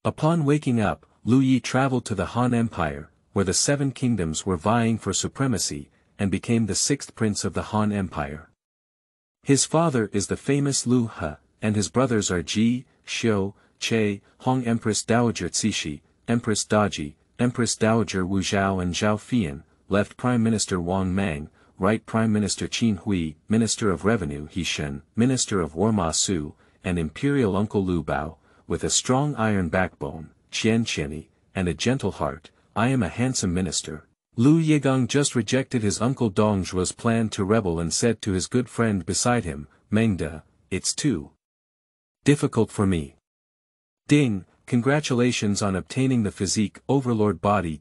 Upon waking up, Liu Ye traveled to the Han Empire, where the seven kingdoms were vying for supremacy, and became the sixth prince of the Han Empire. His father is the famous Liu He, and his brothers are Ji, Xiu, Che, Hong Empress Dowager Cixi, Empress Daji, Empress Dowager Wu Zhao and Zhao Feiyan, Left Prime Minister Wang Mang, Right Prime Minister Qin Hui, Minister of Revenue He Shen, Minister of War Ma Su, and Imperial Uncle Liu Bao, with a strong iron backbone, Qian Qianyi, and a gentle heart. I am a handsome minister. Liu Yegong just rejected his uncle Dongzhuo's plan to rebel and said to his good friend beside him, Meng De, it's too difficult for me. Ding, congratulations on obtaining the physique Overlord body.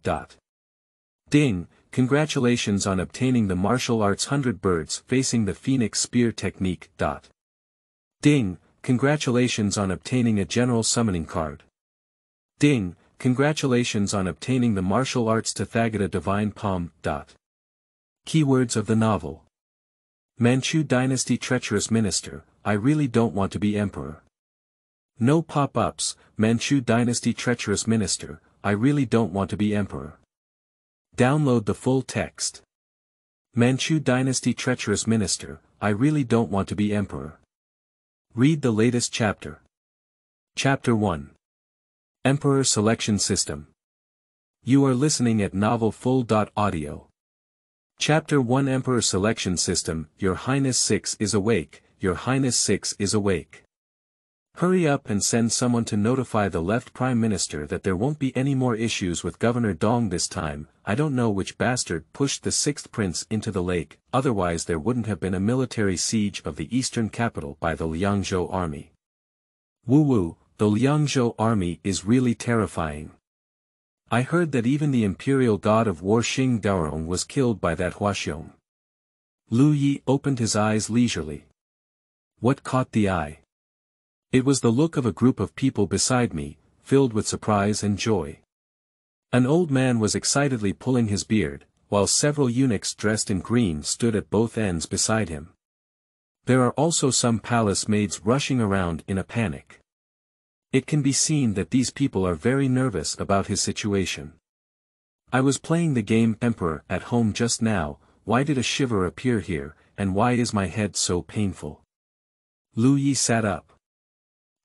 Ding, congratulations on obtaining the martial arts 100 birds facing the phoenix spear technique. Ding, congratulations on obtaining a general summoning card. Ding, congratulations on obtaining the martial arts Tathagata divine palm. Keywords of the novel. Manchu Dynasty treacherous minister, I really don't want to be emperor. No pop-ups, Manchu Dynasty treacherous minister, I really don't want to be emperor. Download the full text. Manchu Dynasty treacherous minister, I really don't want to be emperor. Read the latest chapter. Chapter 1. Emperor Selection System. You are listening at novelfull.audio. Chapter 1 Emperor Selection System. Your Highness 6 is awake, Your Highness 6 is awake. Hurry up and send someone to notify the left Prime Minister that there won't be any more issues with Governor Dong this time. I don't know which bastard pushed the sixth prince into the lake, otherwise there wouldn't have been a military siege of the eastern capital by the Liangzhou army. Woo-woo, the Liangzhou army is really terrifying. I heard that even the imperial god of war Xing Daorong was killed by that Huaxiong. Liu Ye opened his eyes leisurely. What caught the eye? It was the look of a group of people beside me, filled with surprise and joy. An old man was excitedly pulling his beard, while several eunuchs dressed in green stood at both ends beside him. There are also some palace maids rushing around in a panic. It can be seen that these people are very nervous about his situation. I was playing the game Emperor at home just now. Why did a shiver appear here, and why is my head so painful? Liu Ye sat up.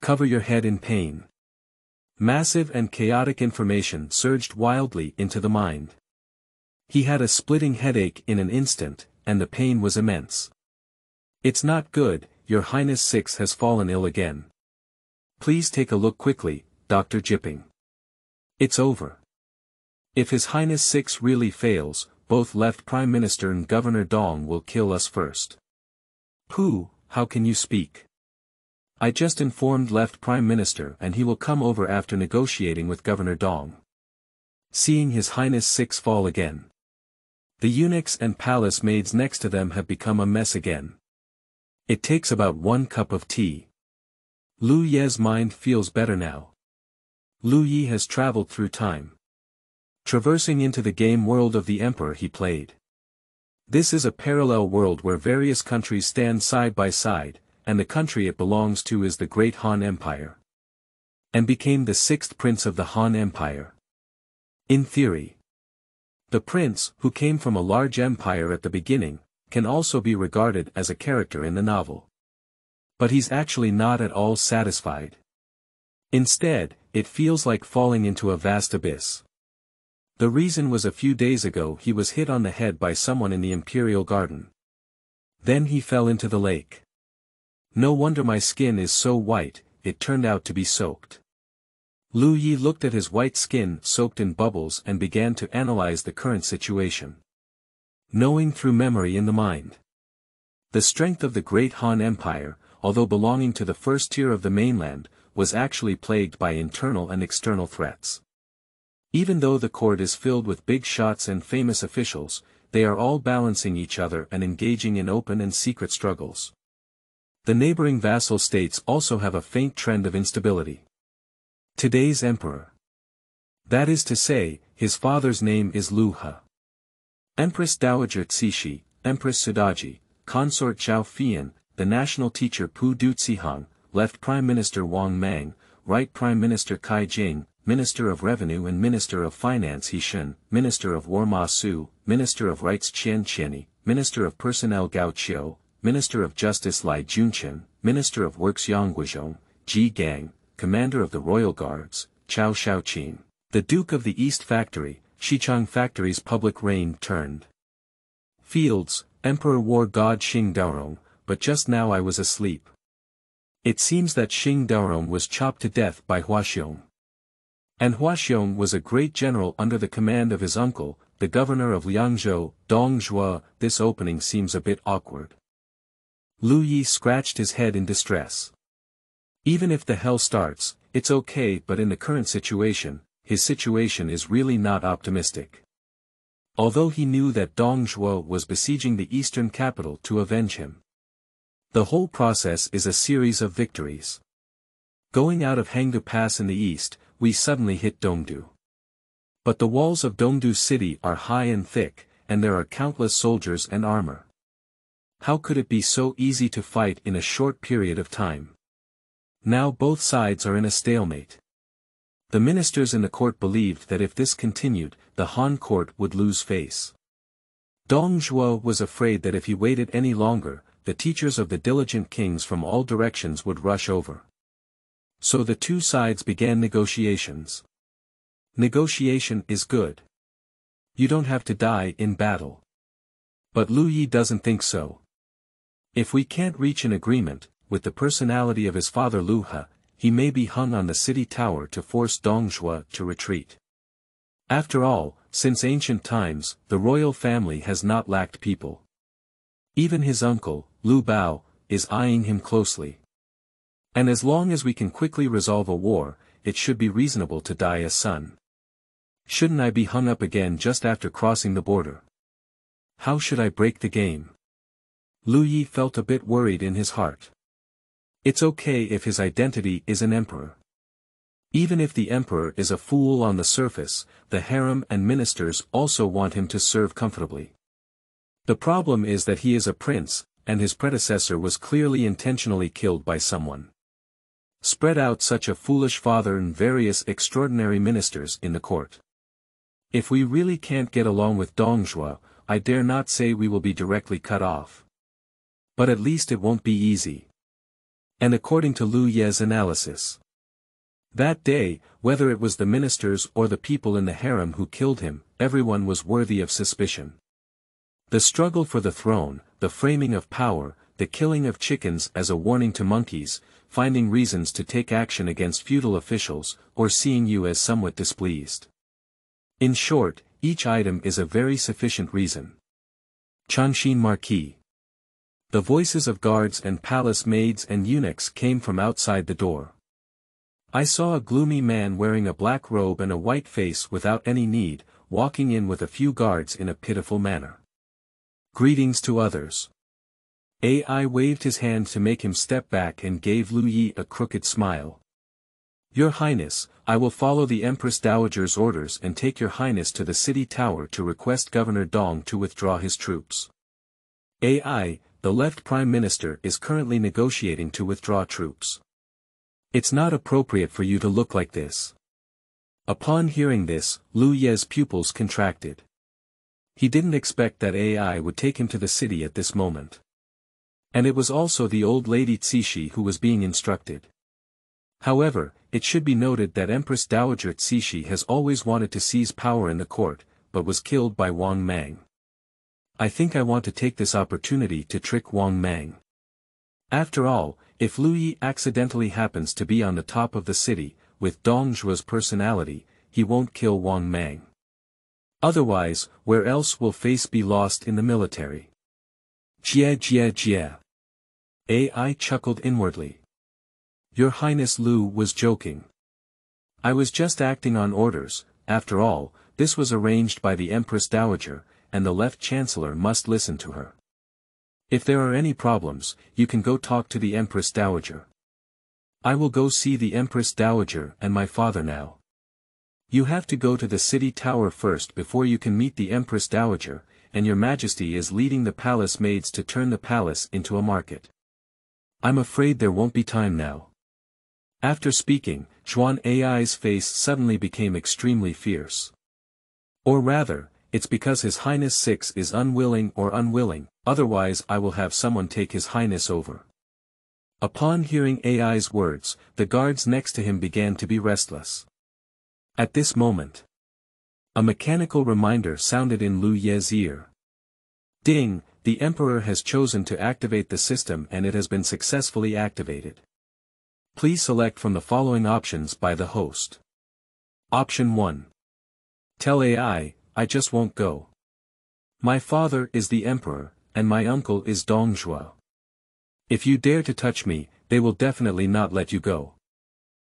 Cover your head in pain. Massive and chaotic information surged wildly into the mind. He had a splitting headache in an instant, and the pain was immense. It's not good, Your Highness 6 has fallen ill again. Please take a look quickly, Dr. Jipping. It's over. If His Highness 6 really fails, both Left Prime Minister and Governor Dong will kill us first. Pooh, how can you speak? I just informed Left Prime Minister and he will come over after negotiating with Governor Dong. Seeing His Highness 6 fall again. The eunuchs and palace maids next to them have become a mess again. It takes about 1 cup of tea. Liu Ye's mind feels better now. Liu Ye has traveled through time. Traversing into the game world of the Emperor he played. This is a parallel world where various countries stand side by side, and the country it belongs to is the Great Han Empire. And became the sixth prince of the Han Empire. In theory. The prince, who came from a large empire at the beginning, can also be regarded as a character in the novel. But he's actually not at all satisfied. Instead, it feels like falling into a vast abyss. The reason was a few days ago he was hit on the head by someone in the Imperial garden. Then he fell into the lake. No wonder my skin is so white, it turned out to be soaked. Liu Ye looked at his white skin soaked in bubbles and began to analyze the current situation. Knowing through memory in the mind. The strength of the Great Han Empire, although belonging to the first tier of the mainland, was actually plagued by internal and external threats. Even though the court is filled with big shots and famous officials, they are all balancing each other and engaging in open and secret struggles. The neighboring vassal states also have a faint trend of instability. Today's emperor. That is to say, his father's name is Liu He. Empress Dowager Cixi, Empress Daji, Consort Zhao Feiyan, the national teacher Pu Ducihang, Left Prime Minister Wang Mang, Right Prime Minister Cai Jing, Minister of Revenue and Minister of Finance He Shen, Minister of War Ma Su, Minister of Rights Qian Qianyi, Minister of Personnel Gao Qiu, Minister of Justice Lai Junqian, Minister of Works Yang Guizhong, Ji Gang, Commander of the Royal Guards, Chao Shaoqin, the Duke of the East Factory, Xichang Factory's public reign turned fields, Emperor War God Xing Daorong, but just now I was asleep. It seems that Xing Daorong was chopped to death by Huaxiong. And Huaxiong was a great general under the command of his uncle, the governor of Liangzhou, Dongjua. This opening seems a bit awkward. Liu Ye scratched his head in distress. Even if the hell starts, it's okay, but in the current situation, his situation is really not optimistic. Although he knew that Dongjua was besieging the eastern capital to avenge him. The whole process is a series of victories. Going out of Hangdu Pass in the east, we suddenly hit Dongdu. But the walls of Dongdu city are high and thick, and there are countless soldiers and armor. How could it be so easy to fight in a short period of time? Now both sides are in a stalemate. The ministers in the court believed that if this continued, the Han court would lose face. Dongjua was afraid that if he waited any longer, the teachers of the diligent kings from all directions would rush over. So the two sides began negotiations. Negotiation is good. You don't have to die in battle. But Liu Ye doesn't think so. If we can't reach an agreement, with the personality of his father Liu He, he may be hung on the city tower to force Dongjua to retreat. After all, since ancient times, the royal family has not lacked people. Even his uncle, Liu Bao, is eyeing him closely. And as long as we can quickly resolve a war, it should be reasonable to die a son. Shouldn't I be hung up again just after crossing the border? How should I break the game? Liu Ye felt a bit worried in his heart. It's okay if his identity is an emperor. Even if the emperor is a fool on the surface, the harem and ministers also want him to serve comfortably. The problem is that he is a prince, and his predecessor was clearly intentionally killed by someone. Spread out such a foolish father and various extraordinary ministers in the court. If we really can't get along with Dongjua, I dare not say we will be directly cut off. But at least it won't be easy. And according to Liu Ye's analysis, that day, whether it was the ministers or the people in the harem who killed him, everyone was worthy of suspicion. The struggle for the throne, the framing of power, the killing of chickens as a warning to monkeys, finding reasons to take action against feudal officials, or seeing you as somewhat displeased. In short, each item is a very sufficient reason. Chanshin Marquis. The voices of guards and palace maids and eunuchs came from outside the door. I saw a gloomy man wearing a black robe and a white face without any need, walking in with a few guards in a pitiful manner. Greetings to others. AI waved his hand to make him step back and gave Liu Ye a crooked smile. Your Highness, I will follow the Empress Dowager's orders and take your Highness to the city tower to request Governor Dong to withdraw his troops. AI, the left Prime Minister is currently negotiating to withdraw troops. It's not appropriate for you to look like this. Upon hearing this, Liu Ye's pupils contracted. He didn't expect that AI would take him to the city at this moment. And it was also the old lady Cixi who was being instructed. However, it should be noted that Empress Dowager Cixi has always wanted to seize power in the court, but was killed by Wang Mang. I think I want to take this opportunity to trick Wang Mang. After all, if Liu Ye accidentally happens to be on the top of the city, with Dongjua's personality, he won't kill Wang Mang. Otherwise, where else will face be lost in the military? Jia Jia Jia. AI chuckled inwardly. Your Highness Liu was joking. I was just acting on orders. After all, this was arranged by the Empress Dowager, and the left chancellor must listen to her. If there are any problems, you can go talk to the Empress Dowager. I will go see the Empress Dowager and my father now. You have to go to the city tower first before you can meet the Empress Dowager, and your Majesty is leading the palace maids to turn the palace into a market. I'm afraid there won't be time now. After speaking, Zhuan Ai's face suddenly became extremely fierce. Or rather, it's because His Highness 6 is unwilling, otherwise I will have someone take His Highness over. Upon hearing Ai's words, the guards next to him began to be restless. At this moment, a mechanical reminder sounded in Liu Ye's ear. Ding, the Emperor has chosen to activate the system and it has been successfully activated. Please select from the following options by the host. Option 1. Tell AI, I just won't go. My father is the Emperor, and my uncle is Zhonghua. If you dare to touch me, they will definitely not let you go.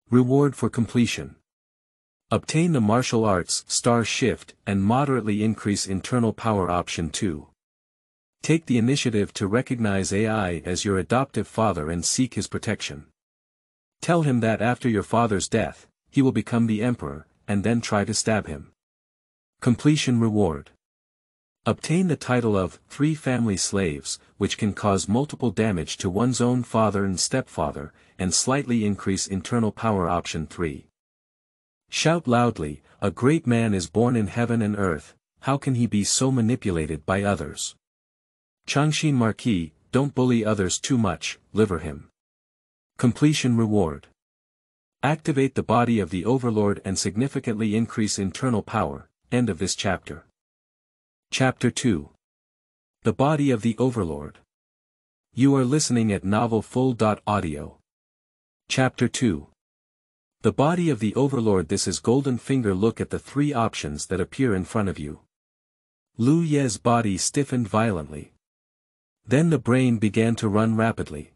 Reward for completion. Obtain the martial arts star shift and moderately increase internal power. Option 2. Take the initiative to recognize AI as your adoptive father and seek his protection. Tell him that after your father's death, he will become the Emperor, and then try to stab him. Completion reward. Obtain the title of 3 family slaves, which can cause multiple damage to one's own father and stepfather, and slightly increase internal power. Option 3. Shout loudly, a great man is born in heaven and earth, how can he be so manipulated by others? Changshin Marquis, don't bully others too much, liver him. Completion reward. Activate the body of the Overlord and significantly increase internal power. End of this chapter. Chapter 2. The Body of the Overlord. You are listening at novelfull.audio. Chapter 2. The Body of the Overlord. This is Golden Finger. Look at the 3 options that appear in front of you. Liu Ye's body stiffened violently. Then the brain began to run rapidly.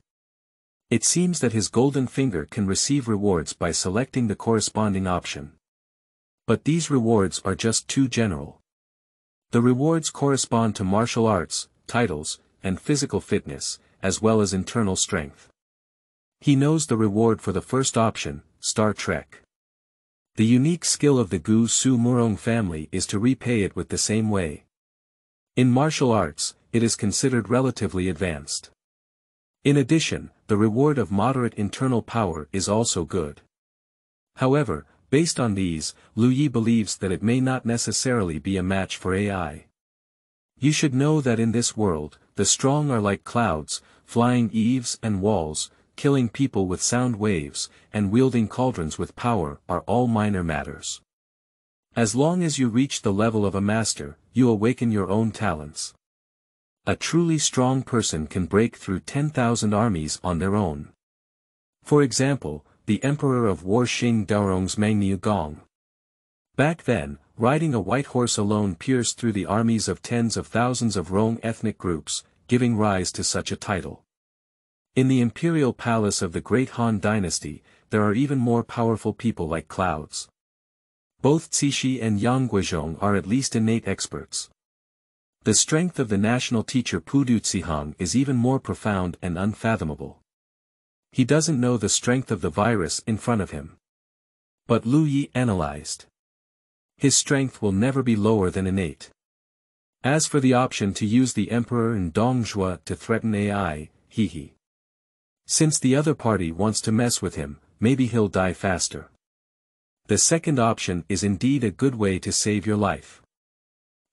It seems that his Golden Finger can receive rewards by selecting the corresponding option. But these rewards are just too general. The rewards correspond to martial arts, titles, and physical fitness, as well as internal strength. He knows the reward for the first option, Star Trek. The unique skill of the Gu Su Murong family is to repay it with the same way. In martial arts, it is considered relatively advanced. In addition, the reward of moderate internal power is also good. However, based on these, Liu Ye believes that it may not necessarily be a match for AI. You should know that in this world, the strong are like clouds, flying eaves and walls, killing people with sound waves, and wielding cauldrons with power are all minor matters. As long as you reach the level of a master, you awaken your own talents. A truly strong person can break through 10,000 armies on their own. For example, the Emperor of War Xing Daorong's Mang Gong. Back then, riding a white horse alone pierced through the armies of tens of thousands of Rong ethnic groups, giving rise to such a title. In the Imperial Palace of the Great Han Dynasty, there are even more powerful people like clouds. Both Cixi and Yang Guizhong are at least innate experts. The strength of the national teacher Pudu Cihang is even more profound and unfathomable. He doesn't know the strength of the virus in front of him. But Liu Ye analyzed. His strength will never be lower than innate. As for the option to use the Emperor and Zhonghua to threaten AI, he. Since the other party wants to mess with him, maybe he'll die faster. The second option is indeed a good way to save your life.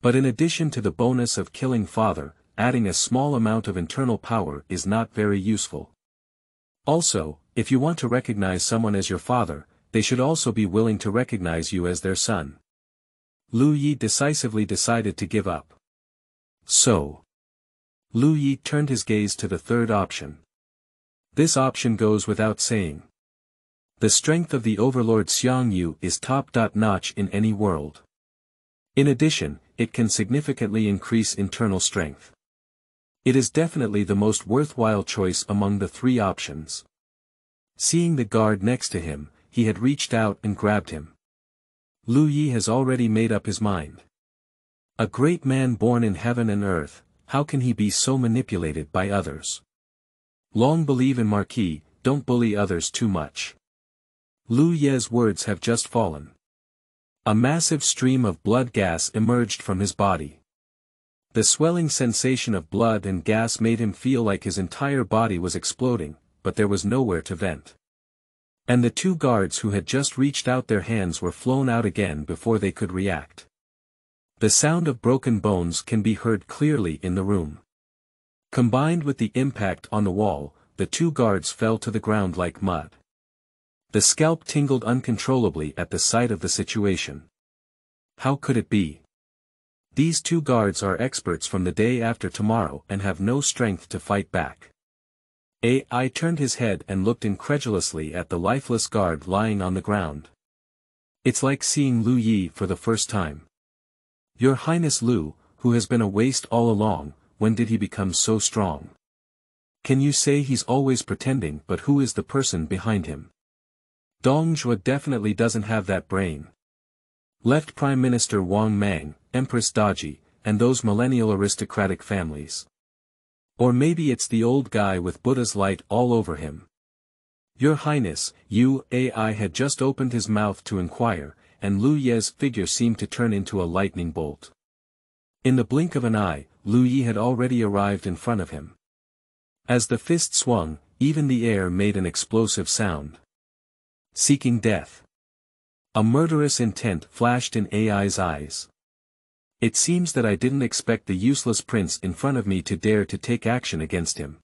But in addition to the bonus of killing father, adding a small amount of internal power is not very useful. Also, if you want to recognize someone as your father, they should also be willing to recognize you as their son. Liu Ye decisively decided to give up. So, Liu Ye turned his gaze to the third option. This option goes without saying. The strength of the Overlord Xiangyu is top-notch in any world. In addition, it can significantly increase internal strength. It is definitely the most worthwhile choice among the 3 options. Seeing the guard next to him, he had reached out and grabbed him. Liu Ye has already made up his mind. A great man born in heaven and earth, how can he be so manipulated by others? Long believe in Marquis, don't bully others too much. Liu Ye's words have just fallen. A massive stream of blood gas emerged from his body. The swelling sensation of blood and gas made him feel like his entire body was exploding, but there was nowhere to vent. And the two guards who had just reached out their hands were flown out again before they could react. The sound of broken bones can be heard clearly in the room. Combined with the impact on the wall, the two guards fell to the ground like mud. The scalp tingled uncontrollably at the sight of the situation. How could it be? These two guards are experts from the day after tomorrow and have no strength to fight back. AI turned his head and looked incredulously at the lifeless guard lying on the ground. It's like seeing Liu Ye for the first time. Your Highness Liu, who has been a waste all along, when did he become so strong? Can you say he's always pretending, but who is the person behind him? Zhonghua definitely doesn't have that brain. Left Prime Minister Wang, Mang, Empress Daji, and those millennial aristocratic families. Or maybe it's the old guy with Buddha's light all over him. Your Highness, AI had just opened his mouth to inquire, and Liu Ye's figure seemed to turn into a lightning bolt. In the blink of an eye, Liu Ye had already arrived in front of him. As the fist swung, even the air made an explosive sound. Seeking death. A murderous intent flashed in AI's eyes. It seems that I didn't expect the useless prince in front of me to dare to take action against him.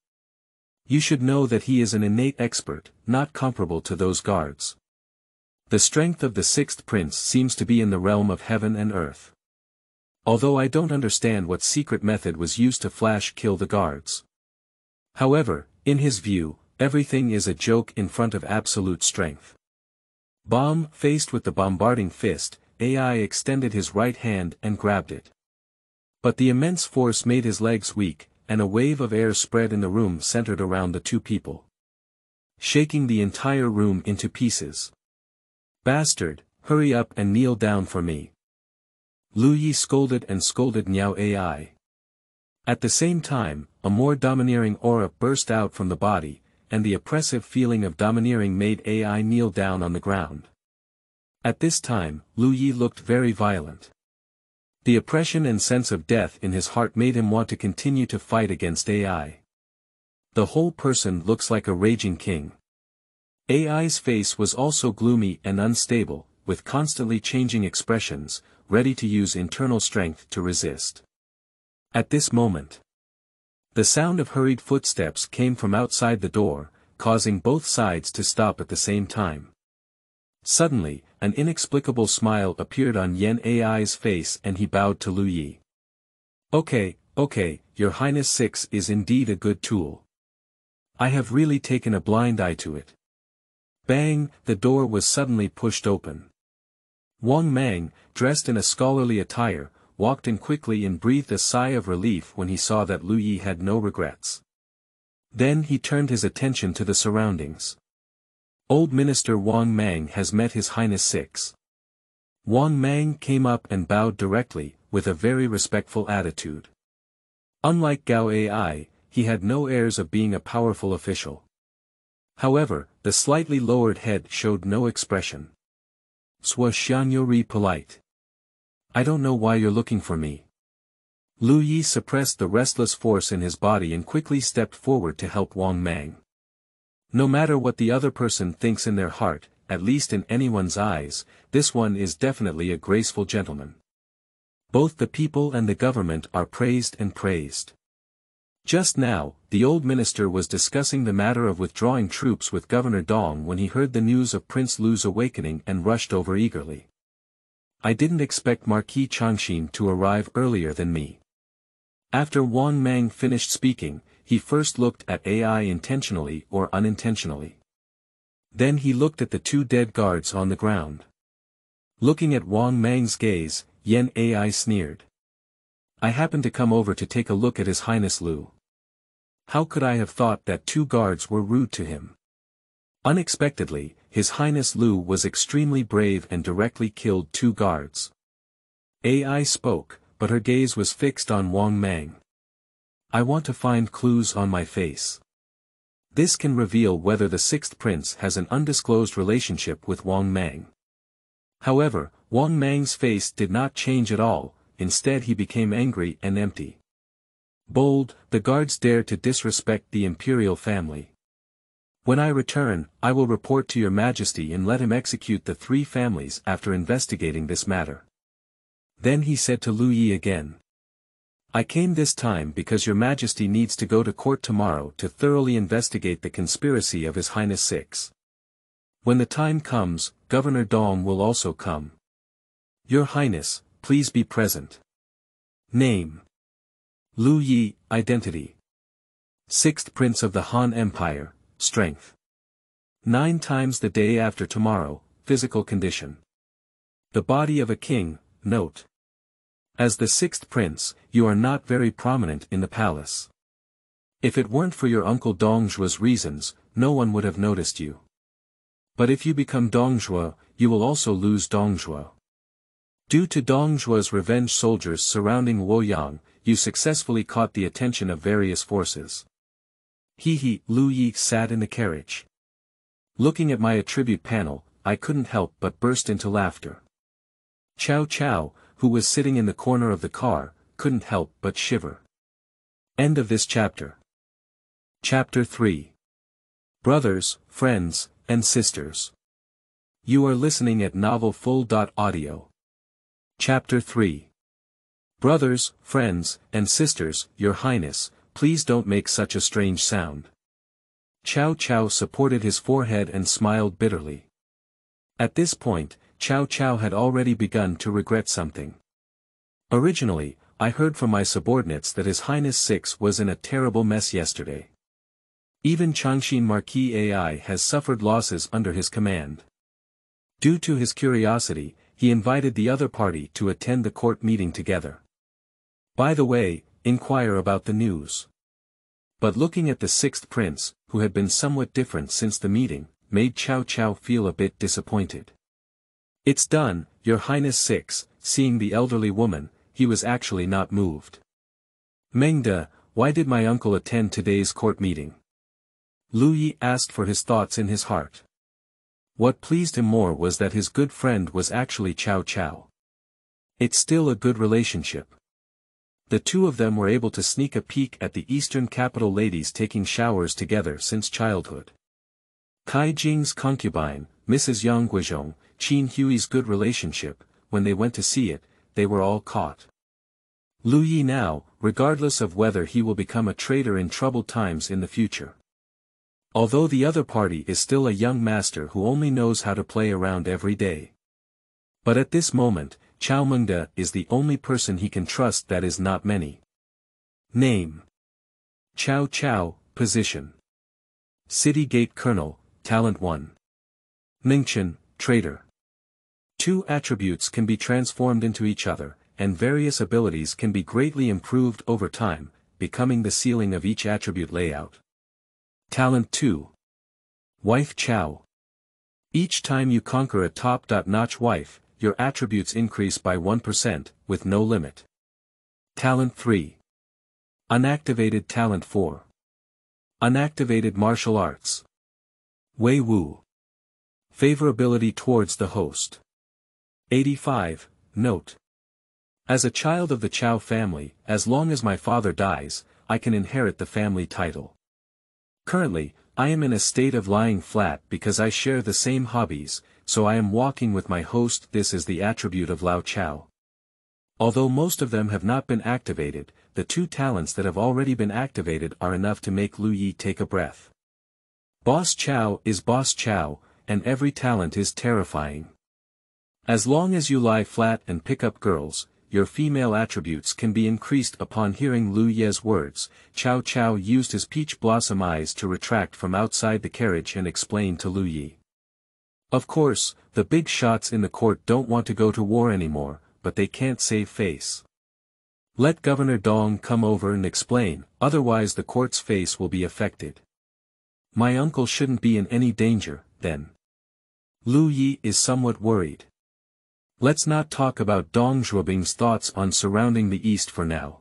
You should know that he is an innate expert, not comparable to those guards. The strength of the sixth prince seems to be in the realm of heaven and earth. Although I don't understand what secret method was used to flash kill the guards. However, in his view, everything is a joke in front of absolute strength. Faced with the bombarding fist, AI extended his right hand and grabbed it. But the immense force made his legs weak, and a wave of air spread in the room centered around the two people, shaking the entire room into pieces. Bastard, hurry up and kneel down for me. Liu Ye scolded and scolded Niao AI. At the same time, a more domineering aura burst out from the body, and the oppressive feeling of domineering made AI kneel down on the ground. At this time, Liu Ye looked very violent. The oppression and sense of death in his heart made him want to continue to fight against AI. The whole person looks like a raging king. AI's face was also gloomy and unstable, with constantly changing expressions, ready to use internal strength to resist. At this moment, the sound of hurried footsteps came from outside the door, causing both sides to stop at the same time. Suddenly, an inexplicable smile appeared on Yan AI's face and he bowed to Liu Ye. Okay, Your Highness 6 is indeed a good tool. I have really taken a blind eye to it. Bang, the door was suddenly pushed open. Wang Mang, dressed in a scholarly attire, walked in quickly and breathed a sigh of relief when he saw that Liu Ye had no regrets. Then he turned his attention to the surroundings. Old Minister Wang Mang has met His Highness 6. Wang Mang came up and bowed directly, with a very respectful attitude. Unlike Gao AI, he had no airs of being a powerful official. However, the slightly lowered head showed no expression. Sois Xianyori polite. I don't know why you're looking for me. Liu Ye suppressed the restless force in his body and quickly stepped forward to help Wang Mang. No matter what the other person thinks in their heart, at least in anyone's eyes, this one is definitely a graceful gentleman. Both the people and the government are praised and praised. Just now, the old minister was discussing the matter of withdrawing troops with Governor Dong when he heard the news of Prince Lu's awakening and rushed over eagerly. I didn't expect Marquis Changshin to arrive earlier than me. After Wang Mang finished speaking, he first looked at AI intentionally or unintentionally. Then he looked at the two dead guards on the ground. Looking at Wang Mang's gaze, Yan AI sneered. I happened to come over to take a look at His Highness Liu. How could I have thought that two guards were rude to him? Unexpectedly, His Highness Liu was extremely brave and directly killed two guards. AI spoke, but her gaze was fixed on Wang Mang. I want to find clues on my face. This can reveal whether the sixth prince has an undisclosed relationship with Wang Mang. However, Wang Mang's face did not change at all, instead he became angry and empty. Bold, the guards dared to disrespect the imperial family. When I return, I will report to your majesty and let him execute the 3 families after investigating this matter. Then he said to Liu Ye again. I came this time because your majesty needs to go to court tomorrow to thoroughly investigate the conspiracy of His Highness 6. When the time comes, Governor Dong will also come. Your Highness, please be present. Name. Liu Ye, identity. 6th Prince of the Han Empire, strength. 9 times the day after tomorrow, physical condition. The body of a king, note. As the 6th Prince, you are not very prominent in the palace. If it weren't for your uncle Dongzhua's reasons, no one would have noticed you. But if you become Dongzhua, you will also lose Dongzhua. Due to Dongzhua's revenge soldiers surrounding Luoyang, you successfully caught the attention of various forces. He, Liu Ye sat in the carriage. Looking at my attribute panel, I couldn't help but burst into laughter. Cao Cao, who was sitting in the corner of the car, couldn't help but shiver. End of this chapter. Chapter 3. Brothers, friends, and sisters. You are listening at novelfull.audio. Chapter 3. Brothers, friends, and sisters, Your Highness, please don't make such a strange sound. Cao Cao supported his forehead and smiled bitterly. At this point, Cao Cao had already begun to regret something. Originally, I heard from my subordinates that His Highness 6 was in a terrible mess yesterday. Even Changshin Marquis AI has suffered losses under his command. Due to his curiosity, he invited the other party to attend the court meeting together. By the way, inquire about the news. But looking at the 6th Prince, who had been somewhat different since the meeting, made Cao Cao feel a bit disappointed. It's done, Your Highness 6, seeing the elderly woman, he was actually not moved. Mengde, why did my uncle attend today's court meeting? Liu Ye asked for his thoughts in his heart. What pleased him more was that his good friend was actually Cao Cao. It's still a good relationship. The two of them were able to sneak a peek at the eastern capital ladies taking showers together since childhood. Kai Jing's concubine, Mrs. Yang Guizhong, Qin Hui's good relationship, when they went to see it, they were all caught. Liu Ye now, regardless of whether he will become a traitor in troubled times in the future. Although the other party is still a young master who only knows how to play around every day. But at this moment, Cao Mengde is the only person he can trust that is not many. Name. Cao Cao, position. City Gate Colonel, Talent 1. Mingchen, Traitor. 2 attributes can be transformed into each other, and various abilities can be greatly improved over time, becoming the ceiling of each attribute layout. Talent 2. Wife Cao. Each time you conquer a top-notch wife, your attributes increase by 1%, with no limit. Talent 3. Unactivated Talent 4. Unactivated Martial Arts. Wei Wu. Favorability towards the host. 85. Note. As a child of the Cao family, as long as my father dies, I can inherit the family title. Currently, I am in a state of lying flat because I share the same hobbies, so I am walking with my host. This is the attribute of Lao Chao. Although most of them have not been activated, the 2 talents that have already been activated are enough to make Liu Ye take a breath. Boss Chao is Boss Chao, and every talent is terrifying. As long as you lie flat and pick up girls, your female attributes can be increased. Upon hearing Liu Ye's words, Cao Cao used his peach blossom eyes to retract from outside the carriage and explain to Liu Ye. Of course, the big shots in the court don't want to go to war anymore, but they can't save face. Let Governor Dong come over and explain, otherwise the court's face will be affected. My uncle shouldn't be in any danger, then. Liu Ye is somewhat worried. Let's not talk about Dong Zhuobing's thoughts on surrounding the east for now.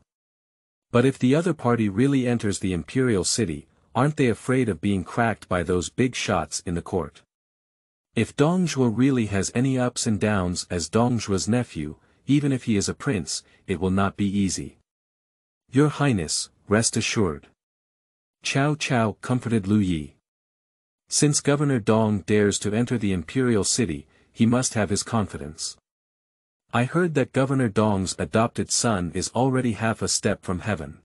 But if the other party really enters the Imperial city, aren't they afraid of being cracked by those big shots in the court? If Dong Zhuo really has any ups and downs as Dong Zhuo's nephew, even if he is a prince, it will not be easy. Your Highness, rest assured. Cao Cao comforted Liu Ye. Since Governor Dong dares to enter the Imperial city, he must have his confidence. I heard that Governor Dong's adopted son is already half a step from heaven.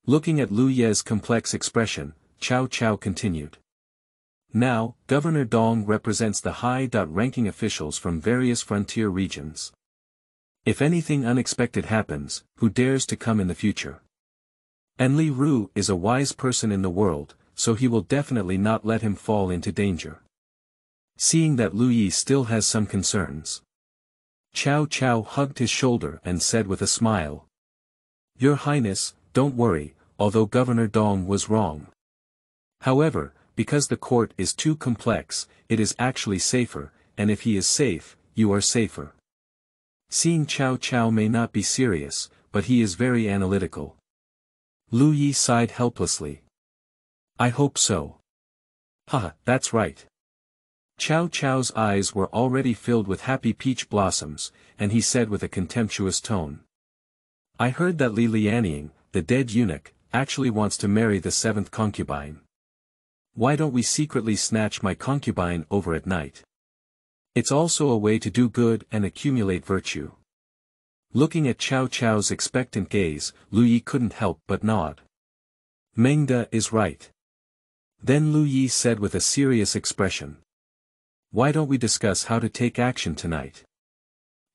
Looking at Liu Ye's complex expression, Cao Cao continued. Now, Governor Dong represents the high-ranking officials from various frontier regions. If anything unexpected happens, who dares to come in the future? And Li Ru is a wise person in the world, so he will definitely not let him fall into danger. Seeing that Liu Ye still has some concerns, Cao Cao hugged his shoulder and said with a smile. Your Highness, don't worry, although Governor Dong was wrong. However, because the court is too complex, it is actually safer, and if he is safe, you are safer. Seeing Cao Cao may not be serious, but he is very analytical. Liu Ye sighed helplessly. I hope so. Haha, that's right. Cao Cao's eyes were already filled with happy peach blossoms, and he said with a contemptuous tone. I heard that Li Lianying, the dead eunuch, actually wants to marry the seventh concubine. Why don't we secretly snatch my concubine over at night? It's also a way to do good and accumulate virtue. Looking at Cao Cao's expectant gaze, Liu Ye couldn't help but nod. Mengda is right. Then Liu Ye said with a serious expression. Why don't we discuss how to take action tonight?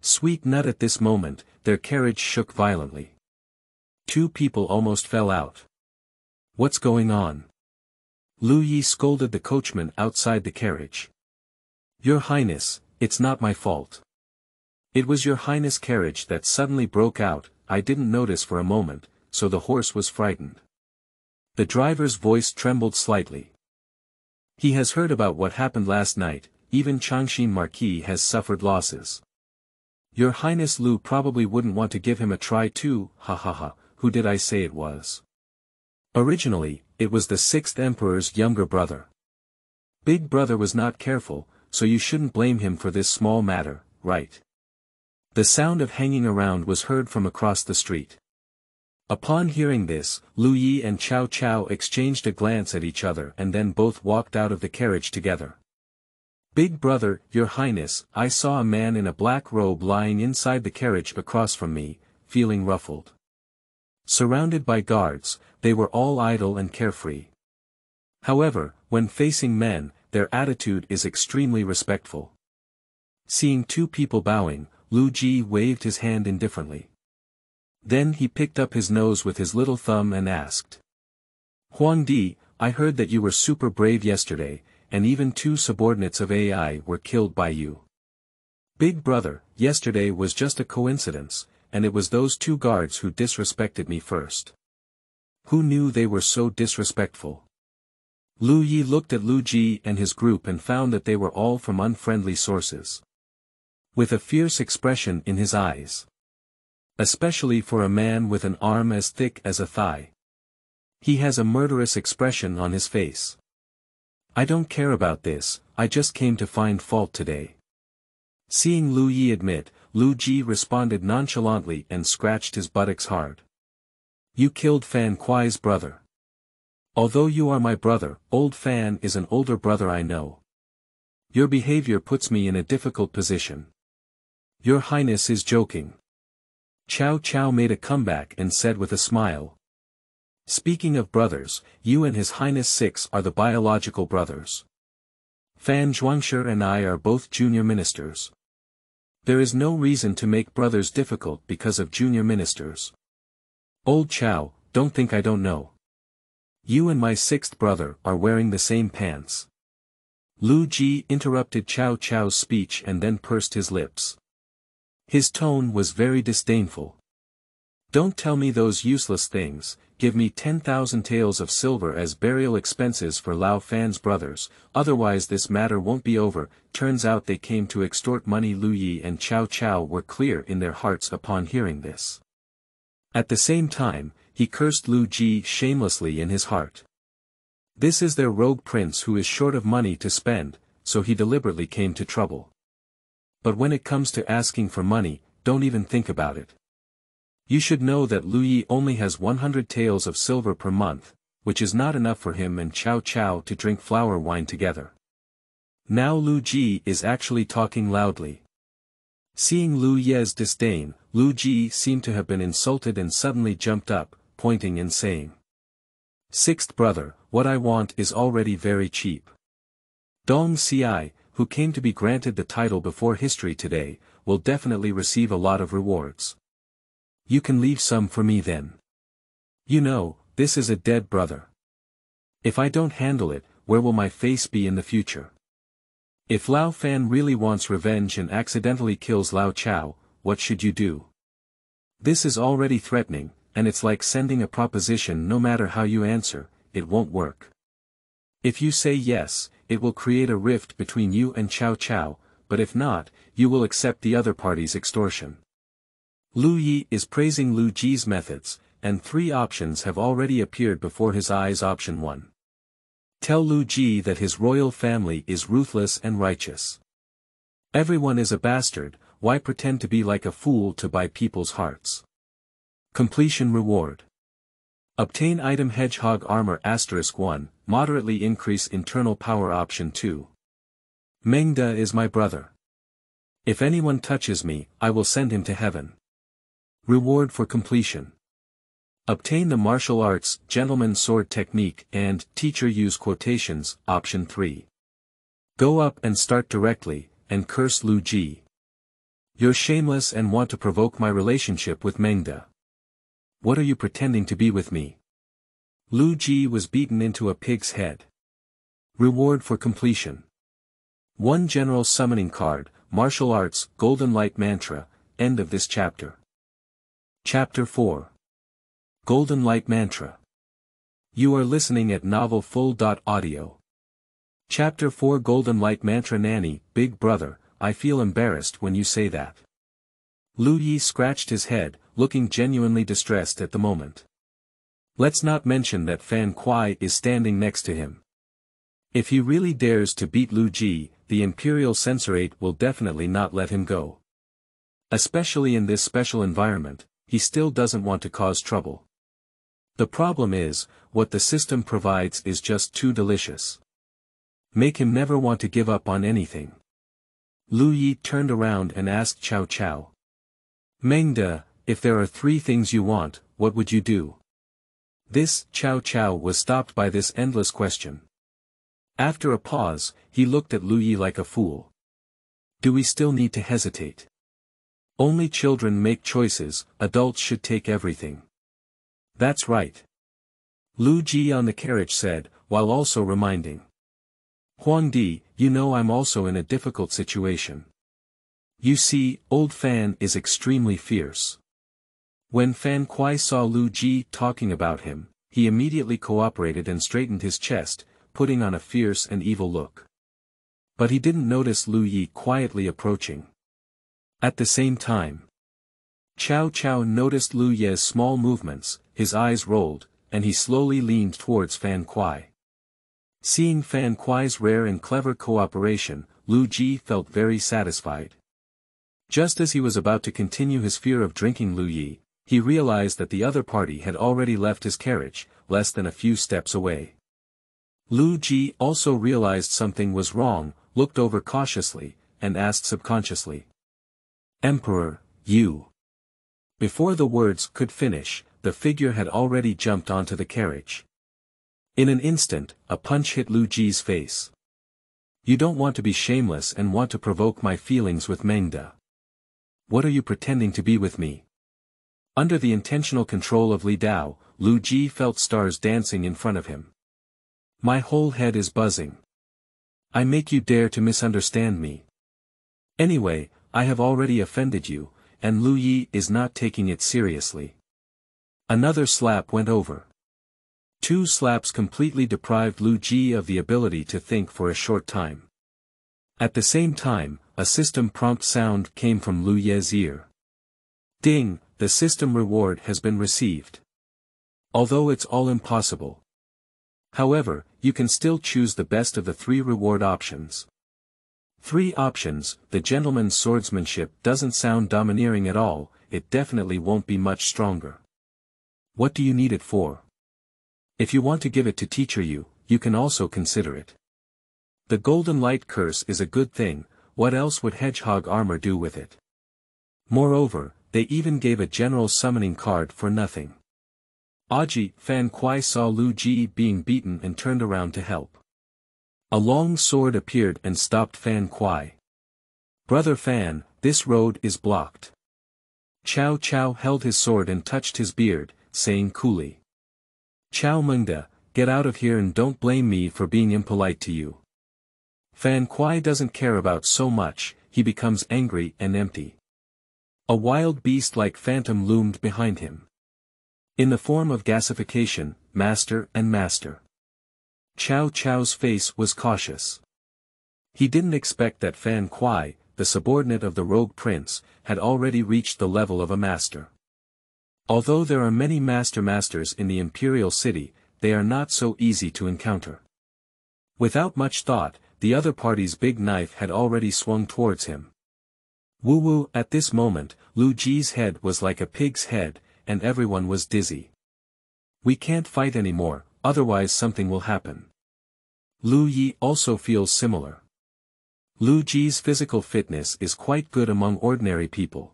Sweet nut. At this moment, their carriage shook violently. Two people almost fell out. What's going on? Liu Ye scolded the coachman outside the carriage. Your Highness, it's not my fault. It was your Highness' carriage that suddenly broke out. I didn't notice for a moment, so the horse was frightened. The driver's voice trembled slightly. He has heard about what happened last night. Even Changshin Marquis has suffered losses. Your Highness Liu probably wouldn't want to give him a try too, ha ha ha, who did I say it was? Originally, it was the 6th Emperor's younger brother. Big brother was not careful, so you shouldn't blame him for this small matter, right? The sound of hanging around was heard from across the street. Upon hearing this, Liu Ye and Cao Cao exchanged a glance at each other and then both walked out of the carriage together. Big brother, your Highness, I saw a man in a black robe lying inside the carriage across from me, feeling ruffled. Surrounded by guards, they were all idle and carefree. However, when facing men, their attitude is extremely respectful. Seeing two people bowing, Liu Ji waved his hand indifferently. Then he picked up his nose with his little thumb and asked. Huangdi, I heard that you were super brave yesterday, and even 2 subordinates of AI were killed by you. Big brother, yesterday was just a coincidence, and it was those 2 guards who disrespected me first. Who knew they were so disrespectful? Liu Ye looked at Liu Ji and his group and found that they were all from unfriendly sources. With a fierce expression in his eyes. Especially for a man with an arm as thick as a thigh. He has a murderous expression on his face. I don't care about this, I just came to find fault today. Seeing Liu Ye admit, Liu Ji responded nonchalantly and scratched his buttocks hard. You killed Fan Kuai's brother. Although you are my brother, old Fan is an older brother I know. Your behavior puts me in a difficult position. Your Highness is joking. Cao Cao made a comeback and said with a smile. Speaking of brothers, you and His Highness 6 are the biological brothers. Fan Zhuangshi and I are both junior ministers. There is no reason to make brothers difficult because of junior ministers. Old Cao, don't think I don't know. You and my 6th brother are wearing the same pants. Liu Ji interrupted Cao Cao's speech and then pursed his lips. His tone was very disdainful. Don't tell me those useless things, give me 10,000 taels of silver as burial expenses for Lao Fan's brothers, otherwise this matter won't be over. Turns out they came to extort money. Liu Ye and Cao Cao were clear in their hearts upon hearing this. At the same time, he cursed Liu Ji shamelessly in his heart. This is their rogue prince who is short of money to spend, so he deliberately came to trouble. But when it comes to asking for money, don't even think about it. You should know that Liu Ye only has 100 taels of silver per month, which is not enough for him and Cao Cao to drink flower wine together. Now Liu Ji is actually talking loudly. Seeing Liu Ye's disdain, Liu Ji seemed to have been insulted and suddenly jumped up, pointing and saying, "Sixth brother, what I want is already very cheap. Dong Ci, who came to be granted the title before history today, will definitely receive a lot of rewards. You can leave some for me then. You know, this is a dead brother. If I don't handle it, where will my face be in the future? If Lao Fan really wants revenge and accidentally kills Lao Chao, what should you do? This is already threatening, and it's like sending a proposition. No matter how you answer, it won't work. If you say yes, it will create a rift between you and Cao Cao, but if not, you will accept the other party's extortion." Liu Ye is praising Liu Ji's methods, and 3 options have already appeared before his eyes. Option 1. Tell Liu Ji that his royal family is ruthless and righteous. Everyone is a bastard, why pretend to be like a fool to buy people's hearts? Completion reward. Obtain item Hedgehog Armor *1, moderately increase internal power. Option 2. Mengda is my brother. If anyone touches me, I will send him to heaven. Reward for completion. Obtain the martial arts, gentleman's sword technique and teacher use quotations. Option 3. Go up and start directly, and curse Liu Ji. You're shameless and want to provoke my relationship with Mengda. What are you pretending to be with me? Liu Ji was beaten into a pig's head. Reward for completion. 1 general summoning card, martial arts, golden light mantra, end of this chapter. Chapter 4. Golden Light Mantra. You are listening at Novel Full.audio. Chapter 4 Golden Light Mantra. Nanny, big brother, I feel embarrassed when you say that. Liu Ye scratched his head, looking genuinely distressed at the moment. Let's not mention that Fan Kuai is standing next to him. If he really dares to beat Liu Ji, the Imperial Censorate will definitely not let him go. Especially in this special environment, he still doesn't want to cause trouble. The problem is, what the system provides is just too delicious. Make him never want to give up on anything. Liu Ye turned around and asked Cao Cao. Mengda, if there are 3 things you want, what would you do? This, Cao Cao was stopped by this endless question. After a pause, he looked at Liu Ye like a fool. Do we still need to hesitate? Only children make choices, adults should take everything. That's right. Liu Ji on the carriage said, while also reminding. Huangdi, you know I'm also in a difficult situation. You see, old Fan is extremely fierce. When Fan Kuai saw Liu Ji talking about him, he immediately cooperated and straightened his chest, putting on a fierce and evil look. But he didn't notice Liu Ye quietly approaching. At the same time, Cao Cao noticed Liu Ye's small movements, his eyes rolled, and he slowly leaned towards Fan Kuai. Seeing Fan Kuai's rare and clever cooperation, Liu Ji felt very satisfied. Just as he was about to continue his fear of drinking Liu Ye, he realized that the other party had already left his carriage, less than a few steps away. Liu Ji also realized something was wrong, looked over cautiously, and asked subconsciously. Emperor, you. Before the words could finish, the figure had already jumped onto the carriage. In an instant, a punch hit Liu Ji's face. You don't want to be shameless and want to provoke my feelings with Mengda. What are you pretending to be with me? Under the intentional control of Li Dao, Liu Ji felt stars dancing in front of him. My whole head is buzzing. I make you dare to misunderstand me. Anyway, I have already offended you, and Liu Ye is not taking it seriously. Another slap went over. 2 slaps completely deprived Liu Ji of the ability to think for a short time. At the same time, a system prompt sound came from Liu Ye's ear. Ding, the system reward has been received. Although it's all impossible. However, you can still choose the best of the 3 reward options. 3 options, the gentleman's swordsmanship doesn't sound domineering at all, it definitely won't be much stronger. What do you need it for? If you want to give it to Teacher Yu, you can also consider it. The golden light curse is a good thing, what else would hedgehog armor do with it? Moreover, they even gave a general summoning card for nothing. Aji, Fan Kuai saw Liu Ye being beaten and turned around to help. A long sword appeared and stopped Fan Kuai. Brother Fan, this road is blocked. Cao Cao held his sword and touched his beard, saying coolly. Cao Mengda, get out of here and don't blame me for being impolite to you. Fan Kuai doesn't care about so much, he becomes angry and empty. A wild beast like phantom loomed behind him. In the form of gasification, master and master. Cao Cao's face was cautious. He didn't expect that Fan Kuai, the subordinate of the rogue prince, had already reached the level of a master. Although there are many masters in the Imperial city, they are not so easy to encounter. Without much thought, the other party's big knife had already swung towards him. Woo-woo, at this moment, Liu Ji's head was like a pig's head, and everyone was dizzy. We can't fight anymore, otherwise something will happen. Liu Ye also feels similar. Liu Ji's physical fitness is quite good among ordinary people.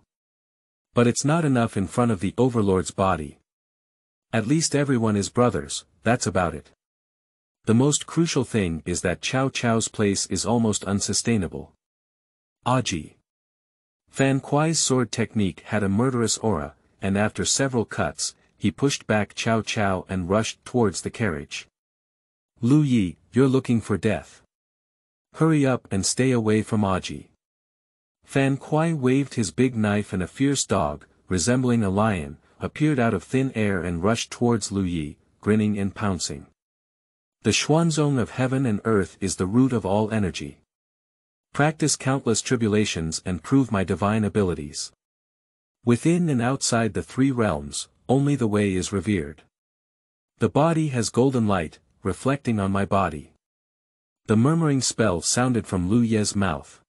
But it's not enough in front of the Overlord's body. At least everyone is brothers, that's about it. The most crucial thing is that Cao Cao's place is almost unsustainable. Aji. Fan Kuai's sword technique had a murderous aura, and after several cuts, he pushed back Cao Cao and rushed towards the carriage. Liu Ye, you're looking for death. Hurry up and stay away from Aji. Fan Kuai waved his big knife and a fierce dog, resembling a lion, appeared out of thin air and rushed towards Liu Ye, grinning and pouncing. The Xuanzong of heaven and earth is the root of all energy. Practice countless tribulations and prove my divine abilities. Within and outside the three realms, only the way is revered. The body has golden light, reflecting on my body. The murmuring spell sounded from Liu Ye's mouth.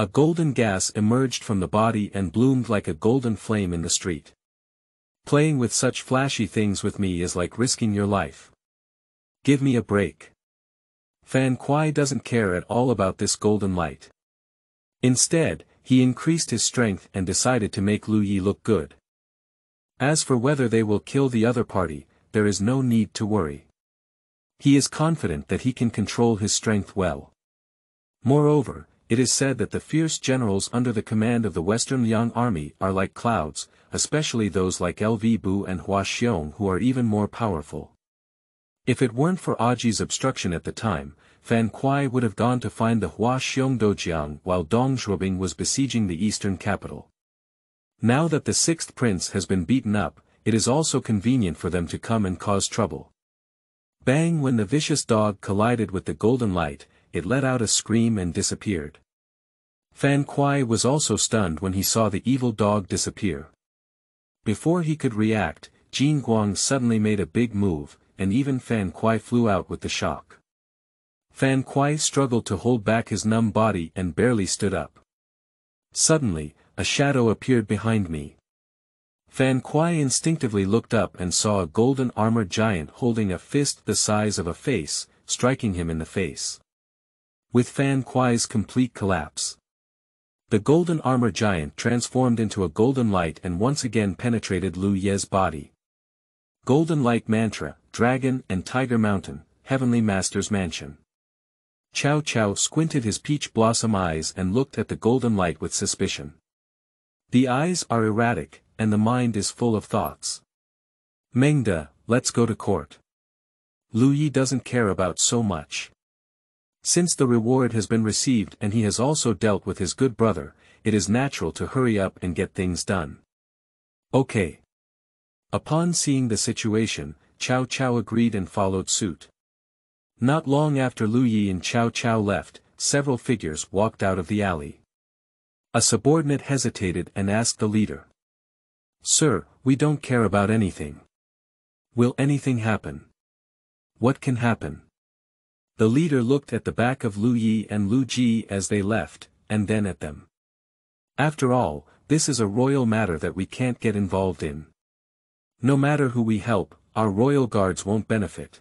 A golden gas emerged from the body and bloomed like a golden flame in the street. Playing with such flashy things with me is like risking your life. Give me a break. Fan Kuai doesn't care at all about this golden light. Instead, he increased his strength and decided to make Liu Ye look good. As for whether they will kill the other party, there is no need to worry. He is confident that he can control his strength well. Moreover, it is said that the fierce generals under the command of the Western Liang army are like clouds, especially those like LV Bu and Hua Xiong who are even more powerful. If it weren't for Aji's obstruction at the time, Fan Kuai would have gone to find the Hua Xiong Dojiang while Dong Zhuobing was besieging the eastern capital. Now that the sixth prince has been beaten up, it is also convenient for them to come and cause trouble. Bang! When the vicious dog collided with the golden light, it let out a scream and disappeared. Fan Kuai was also stunned when he saw the evil dog disappear. Before he could react, Jin Guang suddenly made a big move, and even Fan Kuai flew out with the shock. Fan Kuai struggled to hold back his numb body and barely stood up. Suddenly, a shadow appeared behind me. Fan Kuai instinctively looked up and saw a golden armored giant holding a fist the size of a face, striking him in the face. With Fan Kuai's complete collapse, the golden armor giant transformed into a golden light and once again penetrated Liu Ye's body. Golden light mantra, dragon and tiger mountain, heavenly master's mansion. Cao Cao squinted his peach blossom eyes and looked at the golden light with suspicion. The eyes are erratic, and the mind is full of thoughts. Mengda, let's go to court. Liu Ye doesn't care about so much. Since the reward has been received and he has also dealt with his good brother, it is natural to hurry up and get things done. Okay. Upon seeing the situation, Cao Cao agreed and followed suit. Not long after Liu Ye and Cao Cao left, several figures walked out of the alley. A subordinate hesitated and asked the leader. Sir, we don't care about anything. Will anything happen? What can happen? The leader looked at the back of Liu Ye and Liu Ji as they left, and then at them. After all, this is a royal matter that we can't get involved in. No matter who we help, our royal guards won't benefit.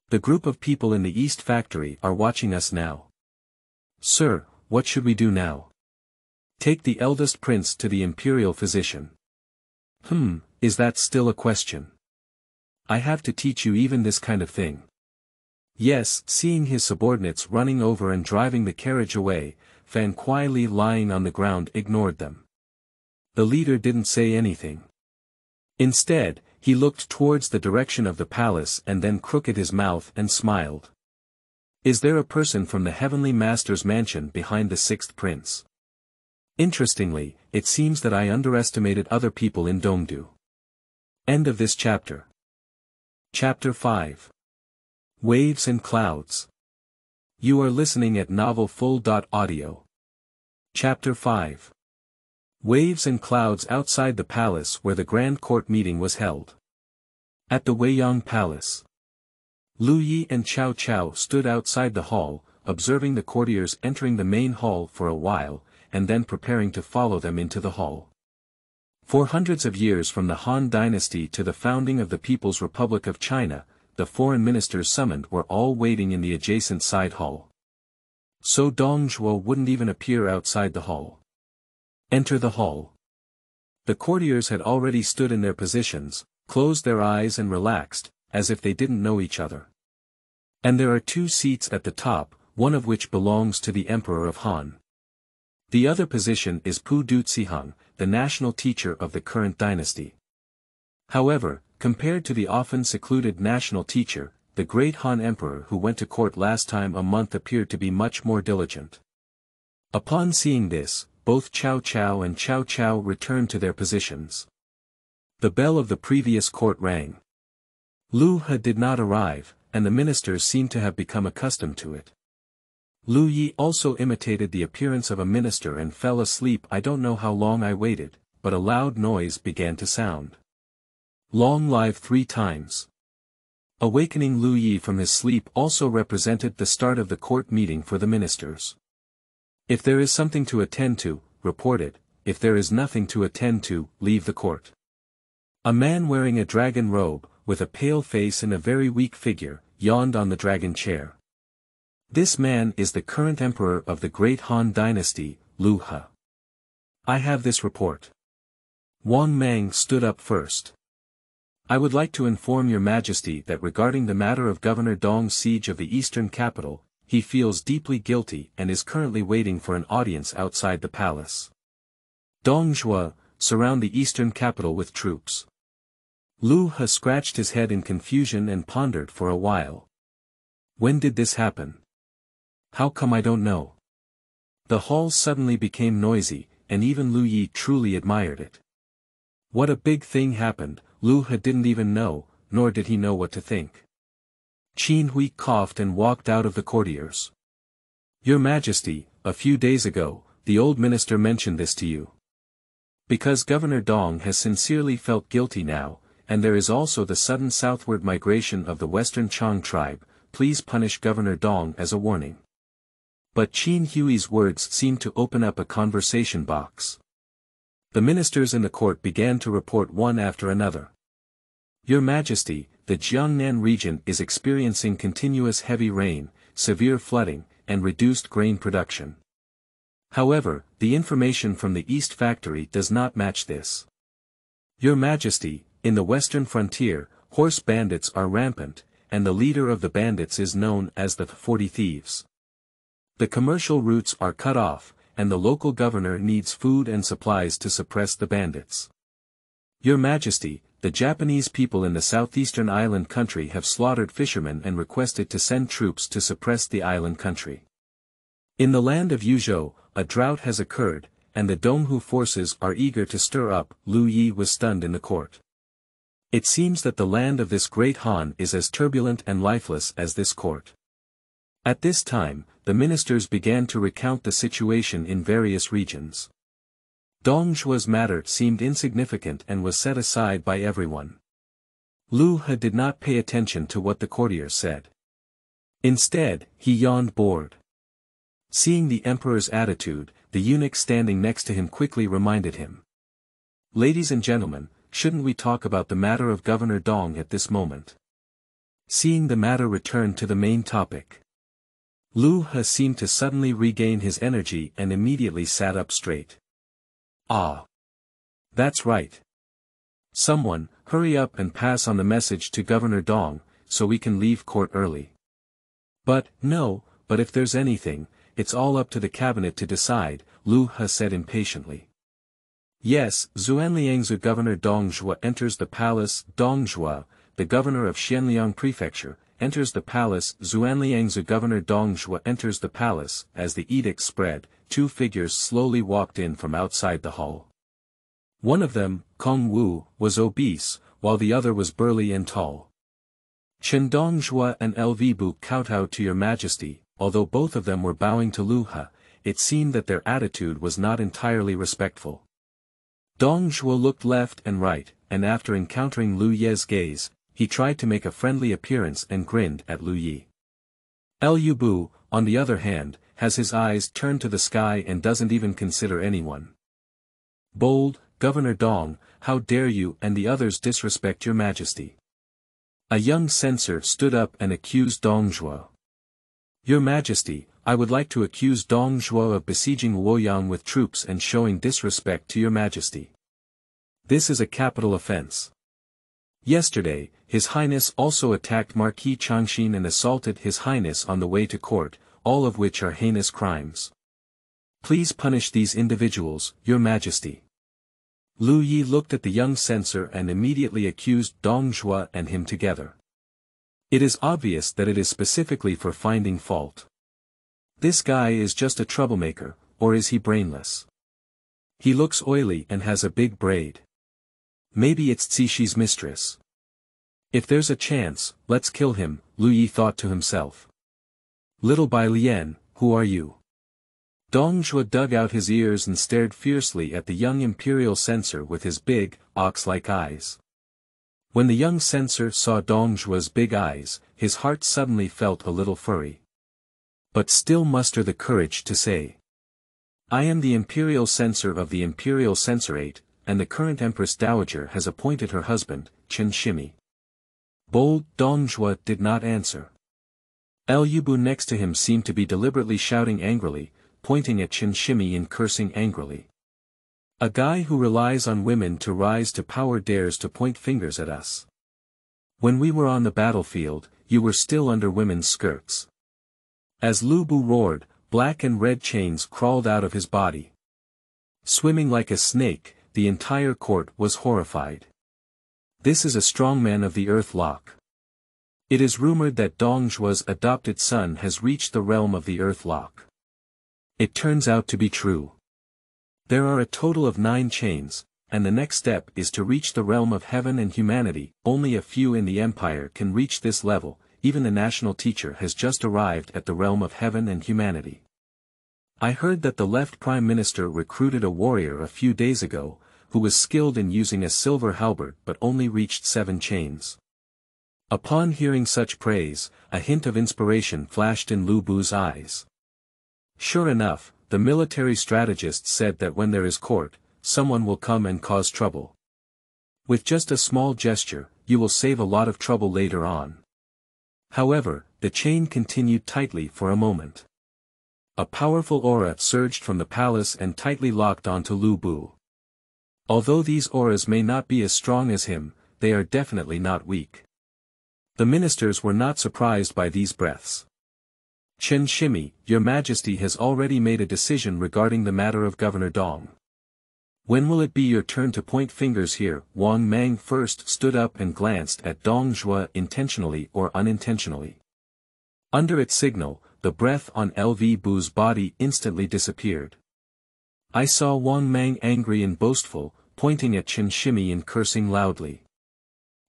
The group of people in the East Factory are watching us now. Sir, what should we do now? Take the eldest prince to the Imperial physician. Is that still a question? I have to teach you even this kind of thing. Yes, seeing his subordinates running over and driving the carriage away, Fan quietly lying on the ground ignored them. The leader didn't say anything. Instead, he looked towards the direction of the palace and then crooked his mouth and smiled. Is there a person from the Heavenly Master's mansion behind the sixth prince? Interestingly, it seems that I underestimated other people in Dongdu. End of this chapter. Chapter 5. Waves and Clouds. You are listening at novelfull.audio. Chapter 5. Waves and clouds outside the palace where the grand court meeting was held. At the Weiyang Palace. Liu Ye and Cao Cao stood outside the hall, observing the courtiers entering the main hall for a while, and then preparing to follow them into the hall. For hundreds of years from the Han Dynasty to the founding of the People's Republic of China, the foreign ministers summoned were all waiting in the adjacent side hall. So Zhonghua wouldn't even appear outside the hall. Enter the hall. The courtiers had already stood in their positions, closed their eyes and relaxed, as if they didn't know each other. And there are 2 seats at the top, one of which belongs to the Emperor of Han. The other position is Pu Duciheng, the national teacher of the current dynasty. However, compared to the often secluded national teacher, the great Han Emperor who went to court last time a month appeared to be much more diligent. Upon seeing this, both Cao Cao and Cao Cao returned to their positions. The bell of the previous court rang. Liu He did not arrive, and the ministers seemed to have become accustomed to it. Liu Ye also imitated the appearance of a minister and fell asleep. I don't know how long I waited, but a loud noise began to sound. Long live 3 times. Awakening Liu Ye from his sleep also represented the start of the court meeting for the ministers. If there is something to attend to, report it. If there is nothing to attend to, leave the court. A man wearing a dragon robe, with a pale face and a very weak figure, yawned on the dragon chair. This man is the current emperor of the great Han Dynasty, Liu He. I have this report. Mang stood up first. I would like to inform your majesty that regarding the matter of Governor Dong's siege of the eastern capital, he feels deeply guilty and is currently waiting for an audience outside the palace. Zhonghua, surround the eastern capital with troops. Liu He scratched his head in confusion and pondered for a while. When did this happen? How come I don't know? The hall suddenly became noisy, and even Liu Ye truly admired it. What a big thing happened, Liu He didn't even know, nor did he know what to think. Qin Hui coughed and walked out of the courtiers. Your Majesty, a few days ago, the old minister mentioned this to you. Because Governor Dong has sincerely felt guilty now, and there is also the sudden southward migration of the western Chang tribe, please punish Governor Dong as a warning. But Qin Hui's words seemed to open up a conversation box. The ministers in the court began to report one after another. Your Majesty, the Jiangnan region is experiencing continuous heavy rain, severe flooding, and reduced grain production. However, the information from the East Factory does not match this. Your Majesty, in the western frontier, horse bandits are rampant, and the leader of the bandits is known as the 40 Thieves. The commercial routes are cut off, and the local governor needs food and supplies to suppress the bandits. Your Majesty, the Japanese people in the southeastern island country have slaughtered fishermen and requested to send troops to suppress the island country. In the land of Yuzhou, a drought has occurred, and the Donghu forces are eager to stir up. Liu Ye was stunned in the court. It seems that the land of this great Han is as turbulent and lifeless as this court. At this time, the ministers began to recount the situation in various regions. Donghua's matter seemed insignificant and was set aside by everyone. Liu He did not pay attention to what the courtiers said. Instead, he yawned bored. Seeing the emperor's attitude, the eunuch standing next to him quickly reminded him. Ladies and gentlemen, shouldn't we talk about the matter of Governor Dong at this moment? Seeing the matter return to the main topic. Liu He seemed to suddenly regain his energy and immediately sat up straight. Ah. That's right. Someone, hurry up and pass on the message to Governor Dong, so we can leave court early. But if there's anything, it's all up to the cabinet to decide, Liu He said impatiently. Yes, Xuanliangzu Governor Dongjua enters the palace. Dongjua, the governor of Xianliang Prefecture, enters the palace. Xuanliangzu Governor Dongjua enters the palace. As the edict spread, two figures slowly walked in from outside the hall. One of them, Kong Wu, was obese, while the other was burly and tall. Chen Dongjua and Lvbu kowtow to your majesty. Although both of them were bowing to Liu He, it seemed that their attitude was not entirely respectful. Dongjua looked left and right, and after encountering Liu Ye's gaze, he tried to make a friendly appearance and grinned at Liu Ye. Lvbu, on the other hand, has his eyes turned to the sky and doesn't even consider anyone. Bold, Governor Dong, how dare you and the others disrespect your majesty? A young censor stood up and accused Dongjua. Your majesty, I would like to accuse Dongjua of besieging Luoyang with troops and showing disrespect to your majesty. This is a capital offense. Yesterday, His Highness also attacked Marquis Changshin and assaulted His Highness on the way to court, all of which are heinous crimes. Please punish these individuals, your majesty. Liu Ye looked at the young censor and immediately accused Dongjua and him together. It is obvious that it is specifically for finding fault. This guy is just a troublemaker, or is he brainless? He looks oily and has a big braid. Maybe it's Cixi's mistress. If there's a chance, let's kill him, Liu Ye thought to himself. Little Bai Lian, who are you? Dongjua dug out his ears and stared fiercely at the young imperial censor with his big, ox-like eyes. When the young censor saw Dongjua's big eyes, his heart suddenly felt a little furry. But still muster the courage to say. I am the imperial censor of the imperial censorate, and the current Empress Dowager has appointed her husband, Qian Qianyi. Bold Dongjua did not answer. Lvbu next to him seemed to be deliberately shouting angrily, pointing at Qian Qianyi and cursing angrily. A guy who relies on women to rise to power dares to point fingers at us. When we were on the battlefield, you were still under women's skirts. As Lvbu roared, black and red chains crawled out of his body. Swimming like a snake, the entire court was horrified. This is a strongman of the Earth Lock. It is rumored that Dongjua's adopted son has reached the realm of the Earth Lock. It turns out to be true. There are a total of 9 chains, and the next step is to reach the realm of heaven and humanity. Only a few in the empire can reach this level. Even the national teacher has just arrived at the realm of heaven and humanity. I heard that the left prime minister recruited a warrior a few days ago, who was skilled in using a silver halberd but only reached 7 chains. Upon hearing such praise, a hint of inspiration flashed in Lvbu's eyes. Sure enough, the military strategist said that when there is court, someone will come and cause trouble. With just a small gesture, you will save a lot of trouble later on. However, the chain continued tightly for a moment. A powerful aura surged from the palace and tightly locked onto Lvbu. Although these auras may not be as strong as him, they are definitely not weak. The ministers were not surprised by these breaths. Qian Qianyi, your majesty has already made a decision regarding the matter of Governor Dong. When will it be your turn to point fingers here? Wang Mang first stood up and glanced at Dongjua intentionally or unintentionally. Under its signal, the breath on Lvbu's body instantly disappeared. I saw Wang Mang angry and boastful, pointing at Qian Qianyi and cursing loudly.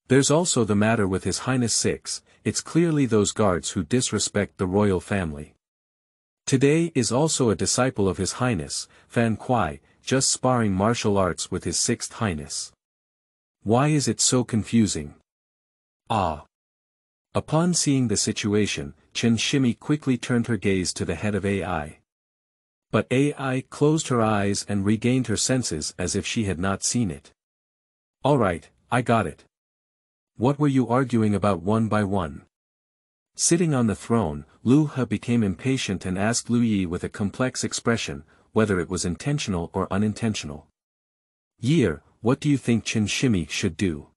There's also the matter with His Highness 6, it's clearly those guards who disrespect the royal family. Today is also a disciple of His Highness, Fan Kuai, just sparring martial arts with His 6th Highness. Why is it so confusing? Ah! Upon seeing the situation, Qian Qianyi quickly turned her gaze to the head of AI. But AI closed her eyes and regained her senses as if she had not seen it. Alright, I got it. What were you arguing about one by one? Sitting on the throne, Liu He became impatient and asked Liu Ye with a complex expression, whether it was intentional or unintentional. Ye, what do you think Qian Qianyi should do?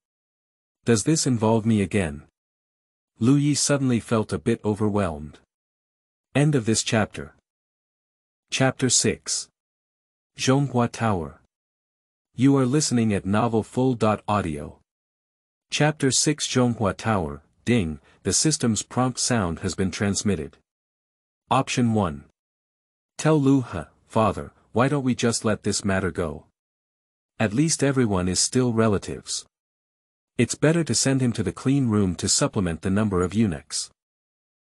Does this involve me again? Liu Ye suddenly felt a bit overwhelmed. End of this chapter. Chapter 6. Zhonghua Tower. You are listening at novelfull.audio. Chapter 6 Zhonghua Tower, ding, the system's prompt sound has been transmitted. Option 1. Tell Liu He, father, why don't we just let this matter go? At least everyone is still relatives. It's better to send him to the clean room to supplement the number of eunuchs.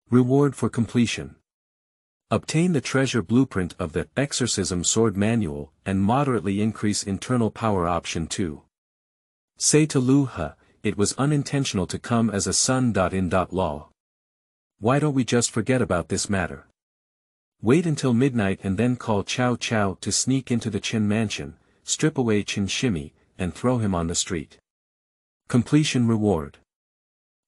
Reward for completion. Obtain the treasure blueprint of the Exorcism Sword Manual and moderately increase internal power. Option 2. Say to Liu He, it was unintentional to come as a son. In law. Why don't we just forget about this matter? Wait until midnight and then call Cao Cao to sneak into the Qin mansion, strip away Qian Qianyi, and throw him on the street. Completion reward.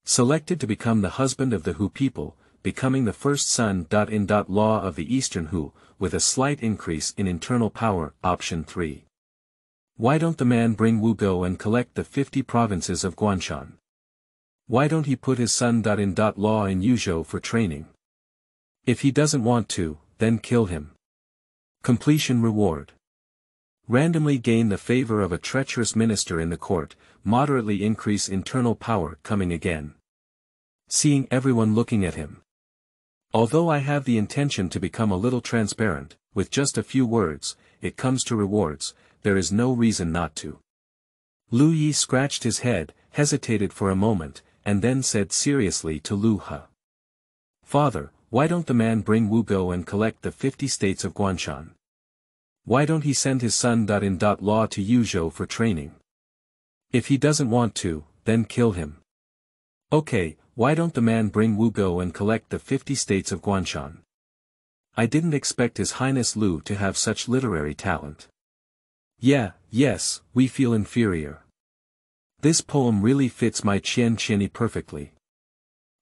Selected to become the husband of the Hu people, becoming the first son. In law of the Eastern Hu, with a slight increase in internal power. Option 3. Why don't the man bring Wu Go and collect the 50 provinces of Guanshan? Why don't he put his son. In law in Yuzhou for training? If he doesn't want to, then kill him. Completion reward. Randomly gain the favor of a treacherous minister in the court, moderately increase internal power. Coming again. Seeing everyone looking at him. Although I have the intention to become a little transparent, with just a few words, it comes to rewards, there is no reason not to. Liu Ye scratched his head, hesitated for a moment, and then said seriously to Liu He. Father, why don't the man bring Wu Go and collect the 50 states of Guanshan? Why don't he send his son. In law to Yuzhou for training? If he doesn't want to, then kill him. Okay, why don't the man bring Wu Go and collect the 50 states of Guanshan? I didn't expect His Highness Liu to have such literary talent. Yes, we feel inferior. This poem really fits my Qian Qianyi perfectly.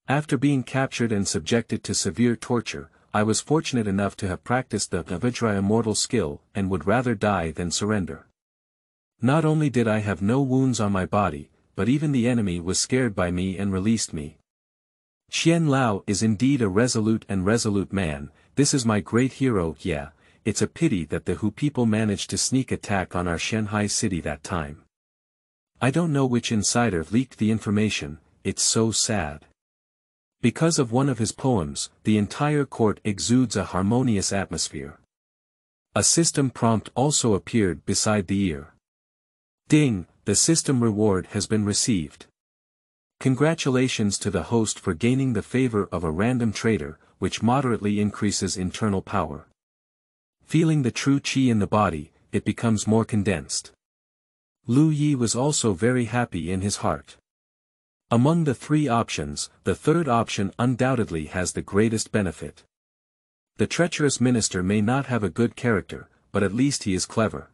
After being captured and subjected to severe torture, I was fortunate enough to have practiced the Dowager immortal skill and would rather die than surrender. Not only did I have no wounds on my body, but even the enemy was scared by me and released me. Qian Lao is indeed a resolute man. This is my great hero. Yeah, it's a pity that the Hu people managed to sneak attack on our Shanghai city that time. I don't know which insider leaked the information, it's so sad. Because of one of his poems, the entire court exudes a harmonious atmosphere. A system prompt also appeared beside the ear. Ding, the system reward has been received. Congratulations to the host for gaining the favor of a random trader, which moderately increases internal power. Feeling the true qi in the body, it becomes more condensed. Liu Ye was also very happy in his heart. Among the 3 options, the third option undoubtedly has the greatest benefit. The treacherous minister may not have a good character, but at least he is clever.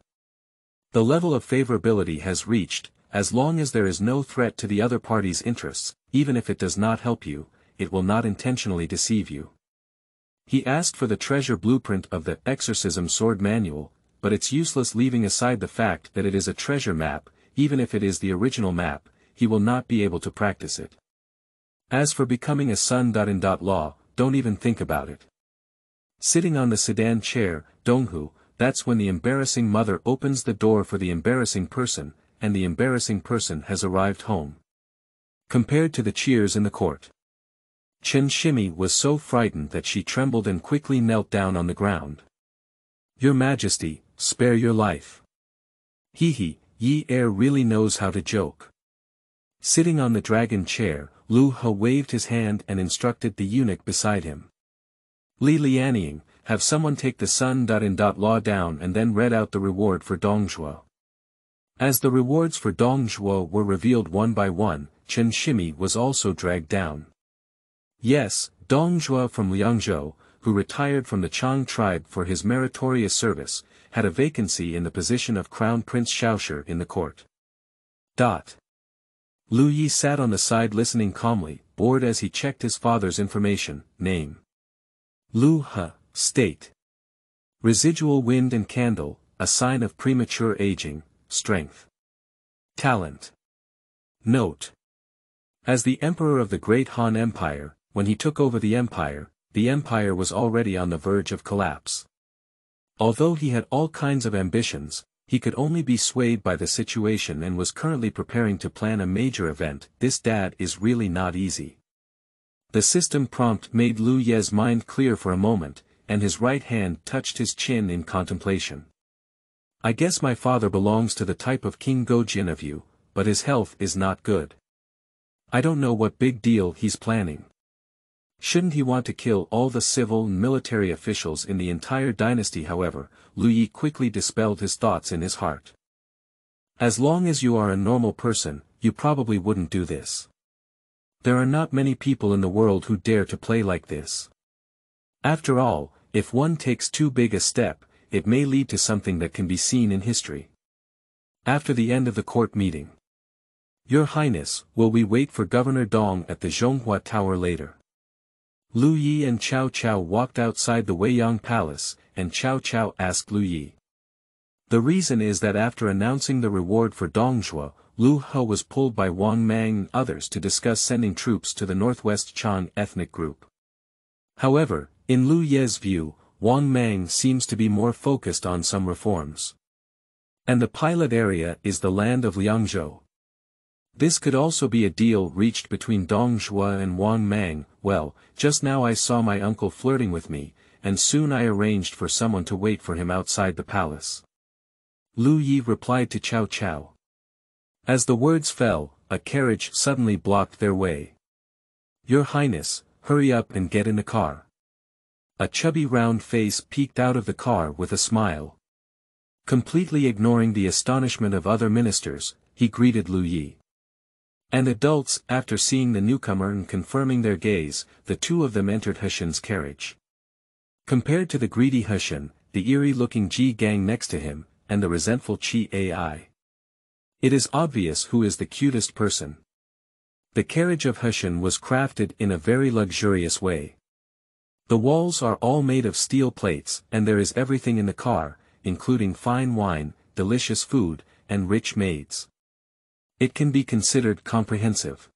The level of favorability has reached, as long as there is no threat to the other party's interests, even if it does not help you, it will not intentionally deceive you. He asked for the treasure blueprint of the Exorcism Sword Manual, but it's useless leaving aside the fact that it is a treasure map. Even if it is the original map, he will not be able to practice it. As for becoming a son. In law, don't even think about it. Sitting on the sedan chair, Donghu, that's when the embarrassing mother opens the door for the embarrassing person, and the embarrassing person has arrived home. Compared to the cheers in the court, Qian Qianyi was so frightened that she trembled and quickly knelt down on the ground. Your Majesty, spare your life. He, Ye really knows how to joke. Sitting on the dragon chair, Liu He waved his hand and instructed the eunuch beside him. Li Lianying, have someone take the son. In law down and then read out the reward for Dowager. As the rewards for Dowager were revealed one by one, Qian Qianyi was also dragged down. Yes, Dowager from Liangzhou, who retired from the Chang tribe for his meritorious service, had a vacancy in the position of Crown Prince Shaoshi in the court. Liu Ye sat on the side listening calmly, bored as he checked his father's information. Name: Liu He, state: residual wind and candle, a sign of premature aging, strength. Talent. Note: as the emperor of the Great Han Empire, when he took over the empire was already on the verge of collapse. Although he had all kinds of ambitions, he could only be swayed by the situation and was currently preparing to plan a major event. This dad is really not easy. The system prompt made Liu Ye's mind clear for a moment, and his right hand touched his chin in contemplation. I guess my father belongs to the type of King Gojin of you, but his health is not good. I don't know what big deal he's planning. Shouldn't he want to kill all the civil and military officials in the entire dynasty? However, Liu Ye quickly dispelled his thoughts in his heart. As long as you are a normal person, you probably wouldn't do this. There are not many people in the world who dare to play like this. After all, if one takes too big a step, it may lead to something that can be seen in history. After the end of the court meeting. Your Highness, will we wait for Governor Dong at the Zhonghua Tower later? Liu Ye and Cao Cao walked outside the Weiyang Palace, and Cao Cao asked Liu Ye. The reason is that after announcing the reward for Dowager, Liu He was pulled by Wang, Mang and others to discuss sending troops to the Northwest Chan ethnic group. However, in Liu Ye's view, Wang Mang seems to be more focused on some reforms. And the pilot area is the land of Liangzhou. This could also be a deal reached between Dowager and Wang Mang. Well, just now I saw my uncle flirting with me, and soon I arranged for someone to wait for him outside the palace. Liu Ye replied to Cao Cao. As the words fell, a carriage suddenly blocked their way. Your Highness, hurry up and get in the car. A chubby round face peeked out of the car with a smile. Completely ignoring the astonishment of other ministers, he greeted Liu Ye. And adults, after seeing the newcomer and confirming their gaze, the two of them entered He Shen's carriage. Compared to the greedy He Shen, the eerie-looking Ji Gang next to him, and the resentful Qi Ai. It is obvious who is the cutest person. The carriage of He Shen was crafted in a very luxurious way. The walls are all made of steel plates, and there is everything in the car, including fine wine, delicious food, and rich maids. It can be considered comprehensive.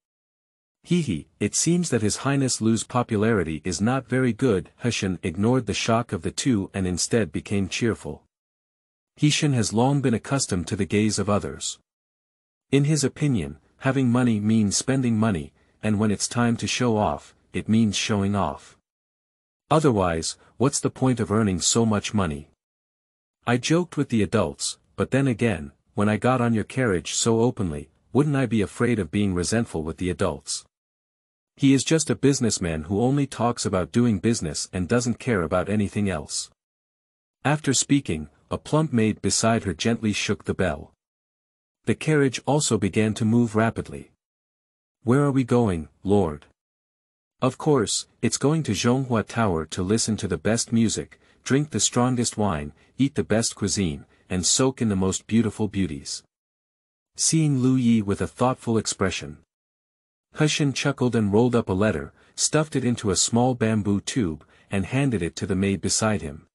It seems that His Highness Liu's popularity is not very good. He Shen ignored the shock of the two and instead became cheerful. He Shen has long been accustomed to the gaze of others. In his opinion, having money means spending money, and when it's time to show off, it means showing off. Otherwise, what's the point of earning so much money? I joked with the adults, but then again, when I got on your carriage so openly, wouldn't I be afraid of being resentful with the adults? He is just a businessman who only talks about doing business and doesn't care about anything else. After speaking, a plump maid beside her gently shook the bell. The carriage also began to move rapidly. Where are we going, Lord? Of course, it's going to Zhonghua Tower to listen to the best music, drink the strongest wine, eat the best cuisine, and soak in the most beautiful beauties. Seeing Liu Ye with a thoughtful expression, He Shen chuckled and rolled up a letter, stuffed it into a small bamboo tube, and handed it to the maid beside him.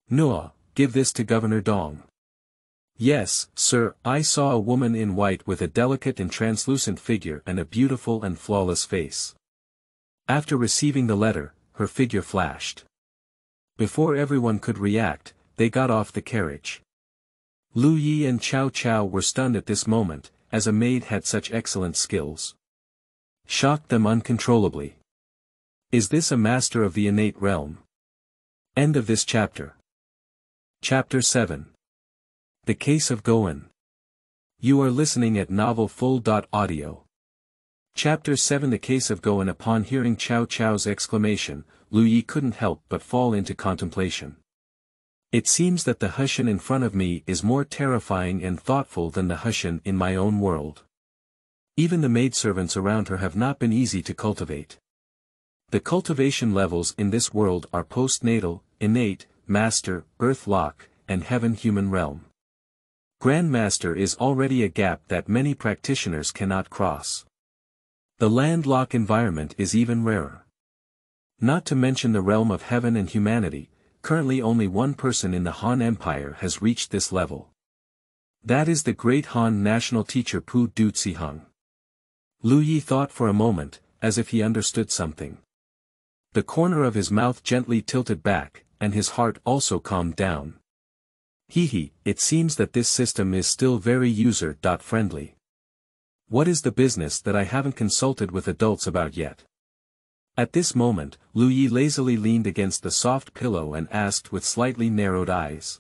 Noah, give this to Governor Dong. Yes, sir, I saw a woman in white with a delicate and translucent figure and a beautiful and flawless face. After receiving the letter, her figure flashed. Before everyone could react, they got off the carriage. Liu Ye and Cao Cao were stunned at this moment, as a maid had such excellent skills. Shocked them uncontrollably. Is this a master of the innate realm? End of this chapter. Chapter 7. The Case of Gou An. You are listening at novelfull.audio. Chapter 7. The Case of Gou An. Upon hearing Cao Cao's exclamation, Liu Ye couldn't help but fall into contemplation. It seems that the He Shen in front of me is more terrifying and thoughtful than the He Shen in my own world. Even the maidservants around her have not been easy to cultivate. The cultivation levels in this world are postnatal, innate, master, earth lock, and heaven human realm. Grandmaster is already a gap that many practitioners cannot cross. The landlocked environment is even rarer. Not to mention the realm of heaven and humanity, currently only one person in the Han Empire has reached this level. That is the great Han national teacher Pu Duciheng. Liu Ye thought for a moment, as if he understood something. The corner of his mouth gently tilted back, and his heart also calmed down. He, it seems that this system is still very user-friendly. What is the business that I haven't consulted with adults about yet? At this moment, Liu Ye lazily leaned against the soft pillow and asked with slightly narrowed eyes.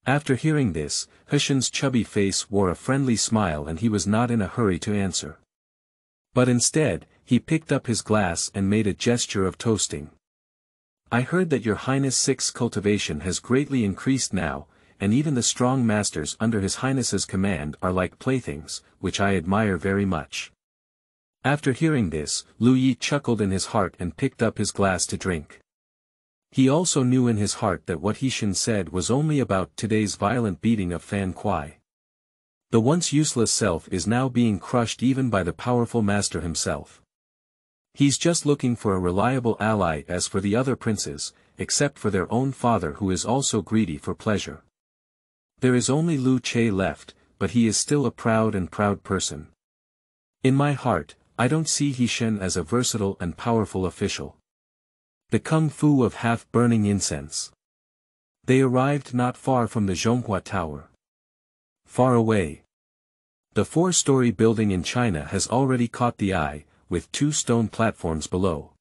After hearing this, He Shen's chubby face wore a friendly smile and he was not in a hurry to answer. But instead, he picked up his glass and made a gesture of toasting. I heard that your Highness' Six's cultivation has greatly increased now, and even the strong masters under His Highness's command are like playthings, which I admire very much. After hearing this, Liu Ye chuckled in his heart and picked up his glass to drink. He also knew in his heart that what He Shen said was only about today's violent beating of Fan Kuai. The once useless self is now being crushed even by the powerful master himself. He's just looking for a reliable ally. As for the other princes, except for their own father who is also greedy for pleasure. There is only Liu Che left, but he is still a proud person. In my heart, I don't see He Shen as a versatile and powerful official. The kung fu of half-burning incense. They arrived not far from the Zhonghua Tower. Far away. The 4-story building in China has already caught the eye, with 2 stone platforms below.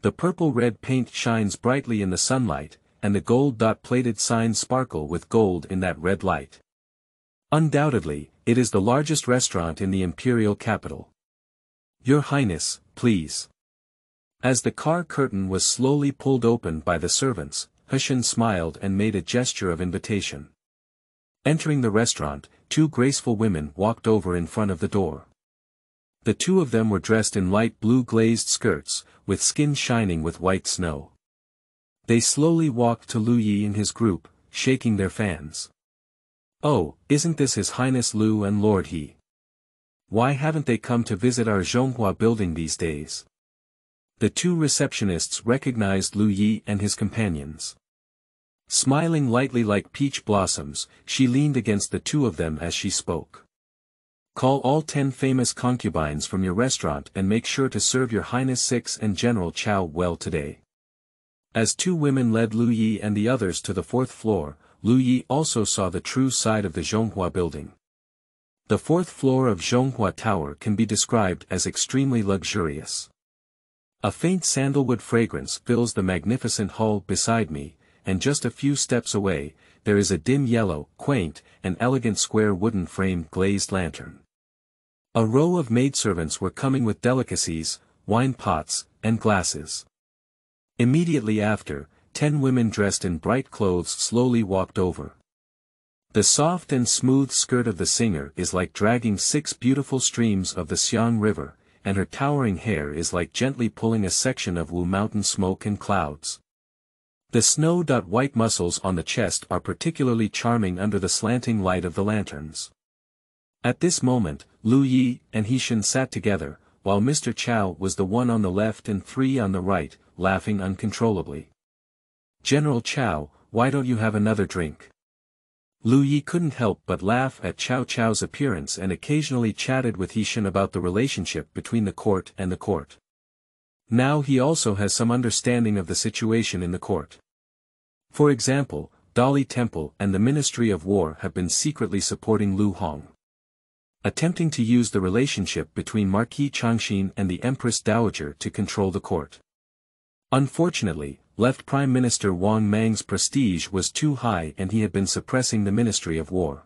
The purple-red paint shines brightly in the sunlight, and the gold-plated signs sparkle with gold in that red light. Undoubtedly, it is the largest restaurant in the imperial capital. Your Highness, please. As the car curtain was slowly pulled open by the servants, He Shen smiled and made a gesture of invitation. Entering the restaurant, 2 graceful women walked over in front of the door. The 2 of them were dressed in light blue glazed skirts, with skin shining with white snow. They slowly walked to Liu Ye and his group, shaking their fans. Oh, isn't this His Highness Liu and Lord He? Why haven't they come to visit our Zhonghua building these days? The 2 receptionists recognized Liu Ye and his companions. Smiling lightly like peach blossoms, she leaned against the 2 of them as she spoke. Call all 10 famous concubines from your restaurant and make sure to serve your Highness Six and General Chao well today. As 2 women led Liu Ye and the others to the 4th floor, Liu Ye also saw the true side of the Zhonghua building. The 4th floor of Zhonghua Tower can be described as extremely luxurious. A faint sandalwood fragrance fills the magnificent hall beside me, and just a few steps away, there is a dim yellow, quaint, and elegant square wooden framed glazed lantern. A row of maidservants were coming with delicacies, wine pots, and glasses. Immediately after, 10 women dressed in bright clothes slowly walked over. The soft and smooth skirt of the singer is like dragging 6 beautiful streams of the Xiang River, and her towering hair is like gently pulling a section of Wu mountain smoke and clouds. The snow-white muscles on the chest are particularly charming under the slanting light of the lanterns. At this moment, Liu Ye and He Shen sat together, while Mr. Chao was the one on the left and 3 on the right, laughing uncontrollably. General Chao, why don't you have another drink? Liu Ye couldn't help but laugh at Cao Cao's appearance and occasionally chatted with He Shen about the relationship between the court and the court. Now he also has some understanding of the situation in the court. For example, Dali Temple and the Ministry of War have been secretly supporting Lu Hong, attempting to use the relationship between Marquis Changxin and the Empress Dowager to control the court. Unfortunately, left Prime Minister Wang Mang's prestige was too high and he had been suppressing the Ministry of War.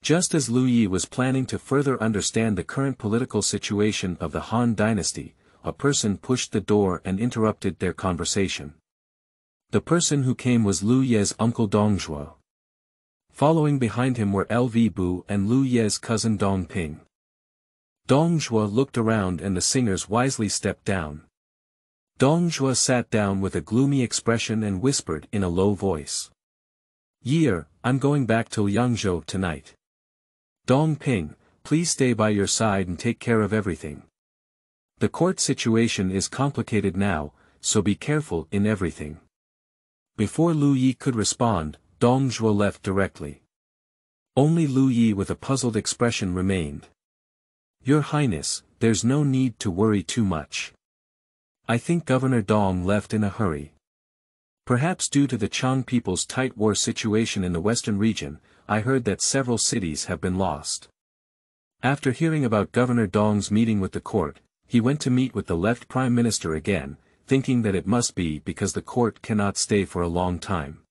Just as Liu Ye was planning to further understand the current political situation of the Han Dynasty, a person pushed the door and interrupted their conversation. The person who came was Liu Ye's uncle Dongjue. Following behind him were Lv Bu and Liu Ye's cousin Dong Ping. Dongjue looked around and the singers wisely stepped down. Dongjue sat down with a gloomy expression and whispered in a low voice. Ye, I'm going back to Yangzhou tonight. Dong Ping, please stay by your side and take care of everything. The court situation is complicated now, so be careful in everything. Before Liu Ye could respond, Dongzhuo left directly. Only Liu Ye with a puzzled expression remained. Your Highness, there's no need to worry too much. I think Governor Dong left in a hurry. Perhaps due to the Chang people's tight war situation in the western region, I heard that several cities have been lost. After hearing about Governor Dong's meeting with the court, he went to meet with the left Prime Minister again, thinking that it must be because the court cannot stay for a long time.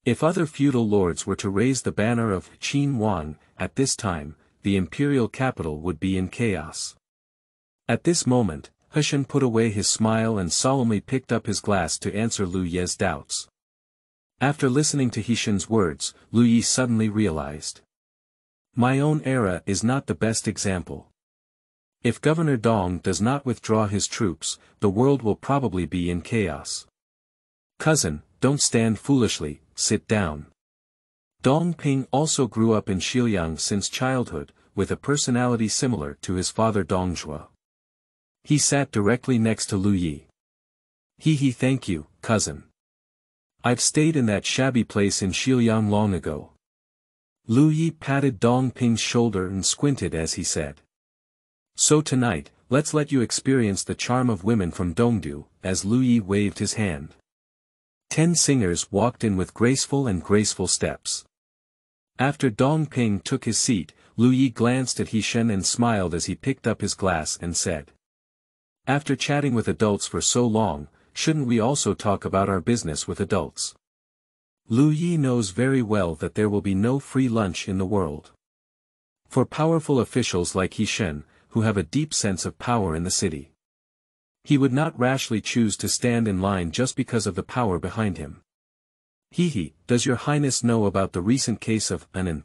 If other feudal lords were to raise the banner of Qin Wang, at this time, the imperial capital would be in chaos. At this moment, Shen put away his smile and solemnly picked up his glass to answer Liu Ye's doubts. After listening to Shen's words, Liu Ye suddenly realized. My own era is not the best example. If Governor Dong does not withdraw his troops, the world will probably be in chaos. Cousin, don't stand foolishly, sit down. Dong Ping also grew up in Xiuyang since childhood, with a personality similar to his father Dongzhuo. He sat directly next to Liu Ye. He thank you, cousin. I've stayed in that shabby place in Xiuyang long ago. Liu Ye patted Dong Ping's shoulder and squinted as he said. So tonight, let's let you experience the charm of women from Dongdu, as Liu Ye waved his hand. 10 singers walked in with graceful steps. After Dong Ping took his seat, Liu Ye glanced at Shen and smiled as he picked up his glass and said. After chatting with adults for so long, shouldn't we also talk about our business with adults? Liu Ye knows very well that there will be no free lunch in the world. For powerful officials like Shen, who have a deep sense of power in the city, he would not rashly choose to stand in line just because of the power behind him. Does your highness know about the recent case of Gou An?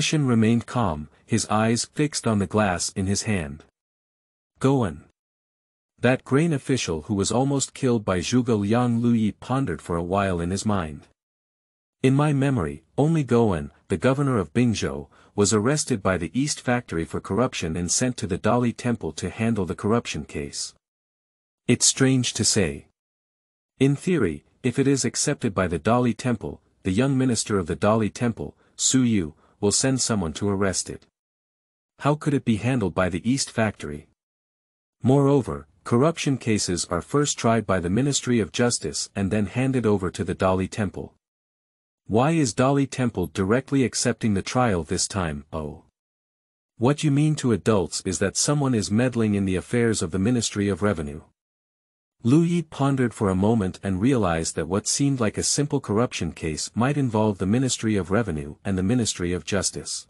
Shen remained calm, his eyes fixed on the glass in his hand. Gou An. That grain official who was almost killed by Zhuge Liang. Liu Ye pondered for a while in his mind. In my memory, only Gou An, the governor of Bingzhou, was arrested by the East Factory for corruption and sent to the Dali Temple to handle the corruption case. It's strange to say. In theory, if it is accepted by the Dali Temple, the young minister of the Dali Temple, Su Yu, will send someone to arrest it. How could it be handled by the East Factory? Moreover, corruption cases are first tried by the Ministry of Justice and then handed over to the Dali Temple. Why is Dali Temple directly accepting the trial this time? Oh. What you mean to adults is that someone is meddling in the affairs of the Ministry of Revenue. Liu Ye pondered for a moment and realized that what seemed like a simple corruption case might involve the Ministry of Revenue and the Ministry of Justice.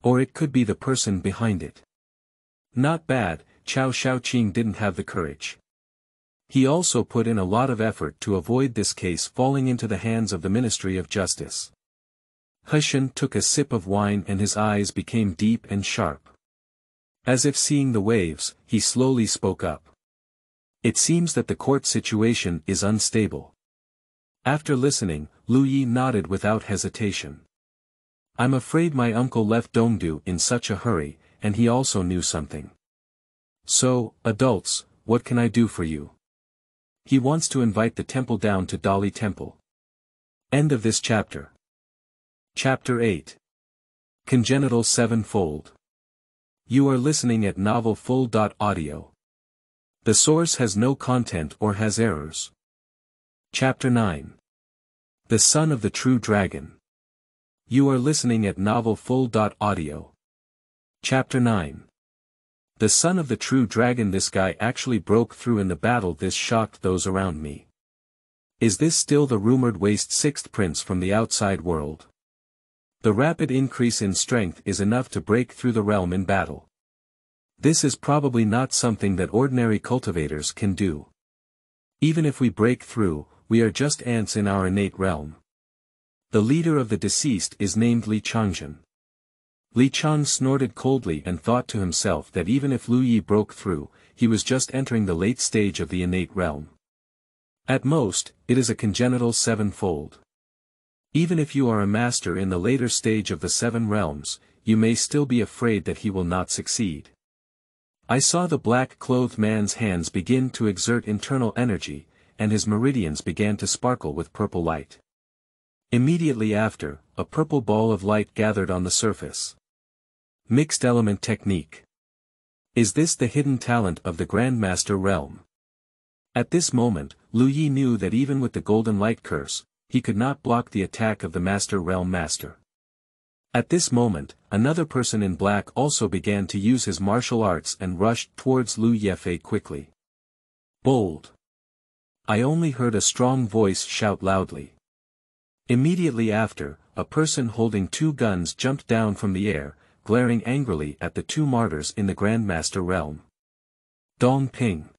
Or it could be the person behind it. Not bad, Chao Shaoqing didn't have the courage. He also put in a lot of effort to avoid this case falling into the hands of the Ministry of Justice. Shen took a sip of wine and his eyes became deep and sharp. As if seeing the waves, he slowly spoke up. It seems that the court situation is unstable. After listening, Liu Ye nodded without hesitation. I'm afraid my uncle left Dongdu in such a hurry, and he also knew something. So, adults, what can I do for you? He wants to invite the temple down to Dali Temple. End of this chapter. Chapter 8. Congenital Sevenfold. You are listening at novelfull.audio. The source has no content or has errors. Chapter 9. The Son of the True Dragon. You are listening at novelfull.audio. Chapter 9. The Son of the True Dragon. This guy actually broke through in the battle. This shocked those around me. Is this still the rumored waste sixth prince from the outside world? The rapid increase in strength is enough to break through the realm in battle. This is probably not something that ordinary cultivators can do. Even if we break through, we are just ants in our innate realm. The leader of the deceased is named Li Changzhen. Li Chang snorted coldly and thought to himself that even if Liu Ye broke through, he was just entering the late stage of the innate realm. At most, it is a congenital sevenfold. Even if you are a master in the later stage of the Seven Realms, you may still be afraid that he will not succeed. I saw the black-clothed man's hands begin to exert internal energy, and his meridians began to sparkle with purple light. Immediately after, a purple ball of light gathered on the surface. Mixed element technique. Is this the hidden talent of the Grandmaster realm? At this moment, Liu Ye knew that even with the golden light curse, he could not block the attack of the Master Realm Master. At this moment, another person in black also began to use his martial arts and rushed towards Liu Ye quickly. Bold! I only heard a strong voice shout loudly. Immediately after, a person holding two guns jumped down from the air, glaring angrily at the two martyrs in the Grandmaster realm. Dong Ping.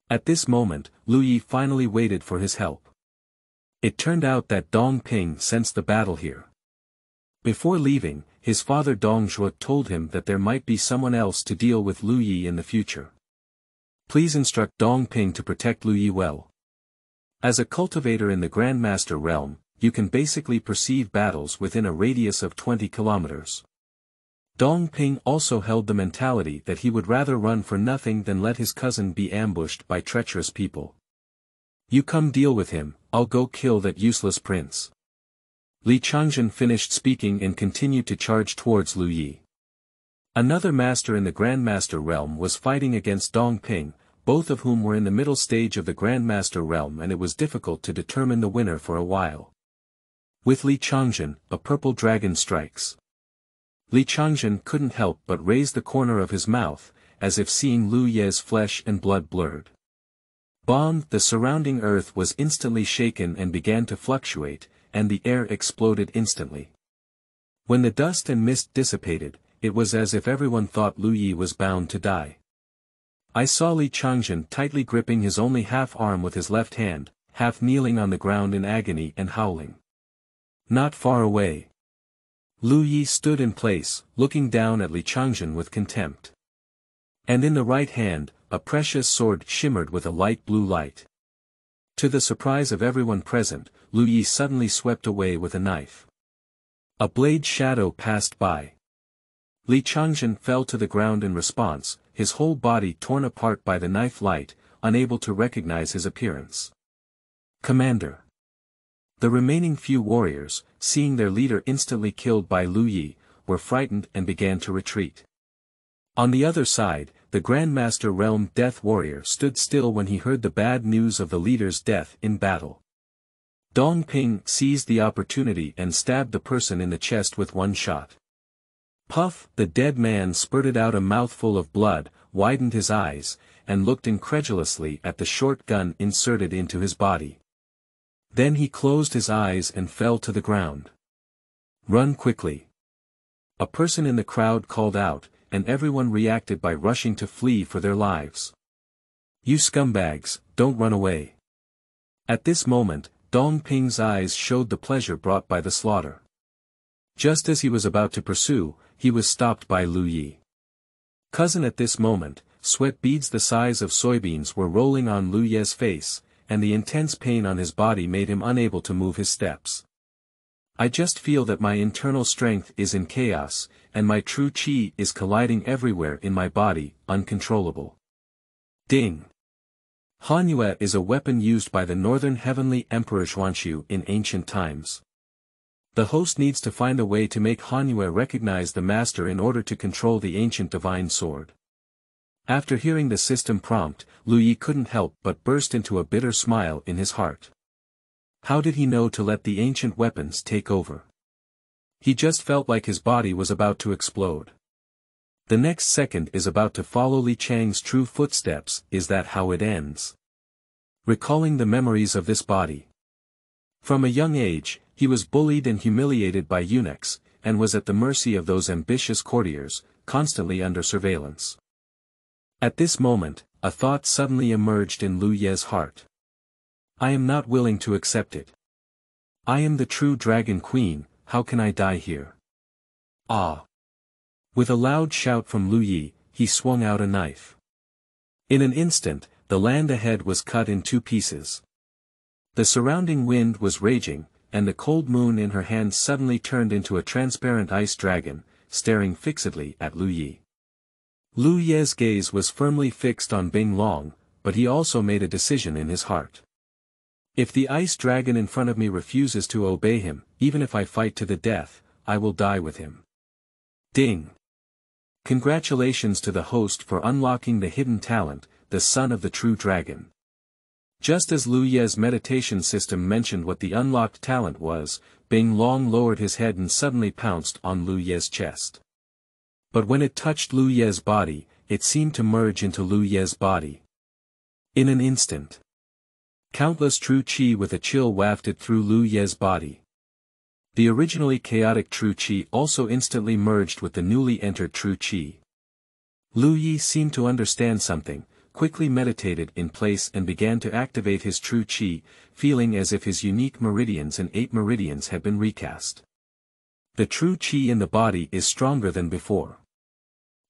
At this moment, Liu Ye finally waited for his help. It turned out that Dong Ping sensed the battle here. Before leaving, his father Dongjue told him that there might be someone else to deal with Liu Ye in the future. Please instruct Dong Ping to protect Liu Ye well. As a cultivator in the Grandmaster realm, you can basically perceive battles within a radius of 20 kilometers. Dong Ping also held the mentality that he would rather run for nothing than let his cousin be ambushed by treacherous people. You come deal with him, I'll go kill that useless prince. Li Changzhen finished speaking and continued to charge towards Liu Ye. Another master in the Grandmaster realm was fighting against Dong Ping, both of whom were in the middle stage of the Grandmaster realm, and it was difficult to determine the winner for a while. With Li Changzhen, a purple dragon strikes. Li Changzhen couldn't help but raise the corner of his mouth, as if seeing Liu Ye's flesh and blood blurred. Bond, the surrounding earth was instantly shaken and began to fluctuate, and the air exploded instantly. When the dust and mist dissipated, it was as if everyone thought Liu Ye was bound to die. I saw Li Changzhen tightly gripping his only half-arm with his left hand, half kneeling on the ground in agony and howling. Not far away, Liu Ye stood in place, looking down at Li Changzhen with contempt. And in the right hand, a precious sword shimmered with a light blue light. To the surprise of everyone present, Liu Ye suddenly swept away with a knife. A blade shadow passed by. Li Changzhen fell to the ground in response, his whole body torn apart by the knife light, unable to recognize his appearance. Commander. The remaining few warriors, seeing their leader instantly killed by Liu Ye, were frightened and began to retreat. On the other side, the Grandmaster Realm Death Warrior stood still when he heard the bad news of the leader's death in battle. Dong Ping seized the opportunity and stabbed the person in the chest with one shot. Puff, the dead man spurted out a mouthful of blood, widened his eyes, and looked incredulously at the short gun inserted into his body. Then he closed his eyes and fell to the ground. Run quickly. A person in the crowd called out, and everyone reacted by rushing to flee for their lives. You scumbags, don't run away. At this moment, Dong Ping's eyes showed the pleasure brought by the slaughter. Just as he was about to pursue, he was stopped by Liu Ye. Cousin, at this moment, sweat beads the size of soybeans were rolling on Liu Ye's face, and the intense pain on his body made him unable to move his steps. I just feel that my internal strength is in chaos, and my true qi is colliding everywhere in my body, uncontrollable. Ding! Hanyue is a weapon used by the Northern Heavenly Emperor Xuanxu in ancient times. The host needs to find a way to make Hanyue recognize the master in order to control the ancient divine sword. After hearing the system prompt, Liu Ye couldn't help but burst into a bitter smile in his heart. How did he know to let the ancient weapons take over? He just felt like his body was about to explode. The next second is about to follow Li Chang's true footsteps. Is that how it ends? Recalling the memories of this body. From a young age, he was bullied and humiliated by eunuchs, and was at the mercy of those ambitious courtiers, constantly under surveillance. At this moment, a thought suddenly emerged in Liu Ye's heart. I am not willing to accept it. I am the true Dragon Queen, how can I die here? Ah! With a loud shout from Liu Ye, he swung out a knife. In an instant, the land ahead was cut in two pieces. The surrounding wind was raging, and the cold moon in her hand suddenly turned into a transparent ice dragon, staring fixedly at Liu Ye. Liu Ye's gaze was firmly fixed on Bing Long, but he also made a decision in his heart. If the ice dragon in front of me refuses to obey him, even if I fight to the death, I will die with him. Ding! Congratulations to the host for unlocking the hidden talent, the son of the true dragon. Just as Liu Ye's meditation system mentioned what the unlocked talent was, Bing Long lowered his head and suddenly pounced on Liu Ye's chest. But when it touched Liu Ye's body, it seemed to merge into Liu Ye's body. In an instant, countless true qi with a chill wafted through Liu Ye's body. The originally chaotic true qi also instantly merged with the newly entered true qi. Liu Ye seemed to understand something, quickly meditated in place and began to activate his true qi, feeling as if his unique meridians and 8 meridians had been recast. The true qi in the body is stronger than before.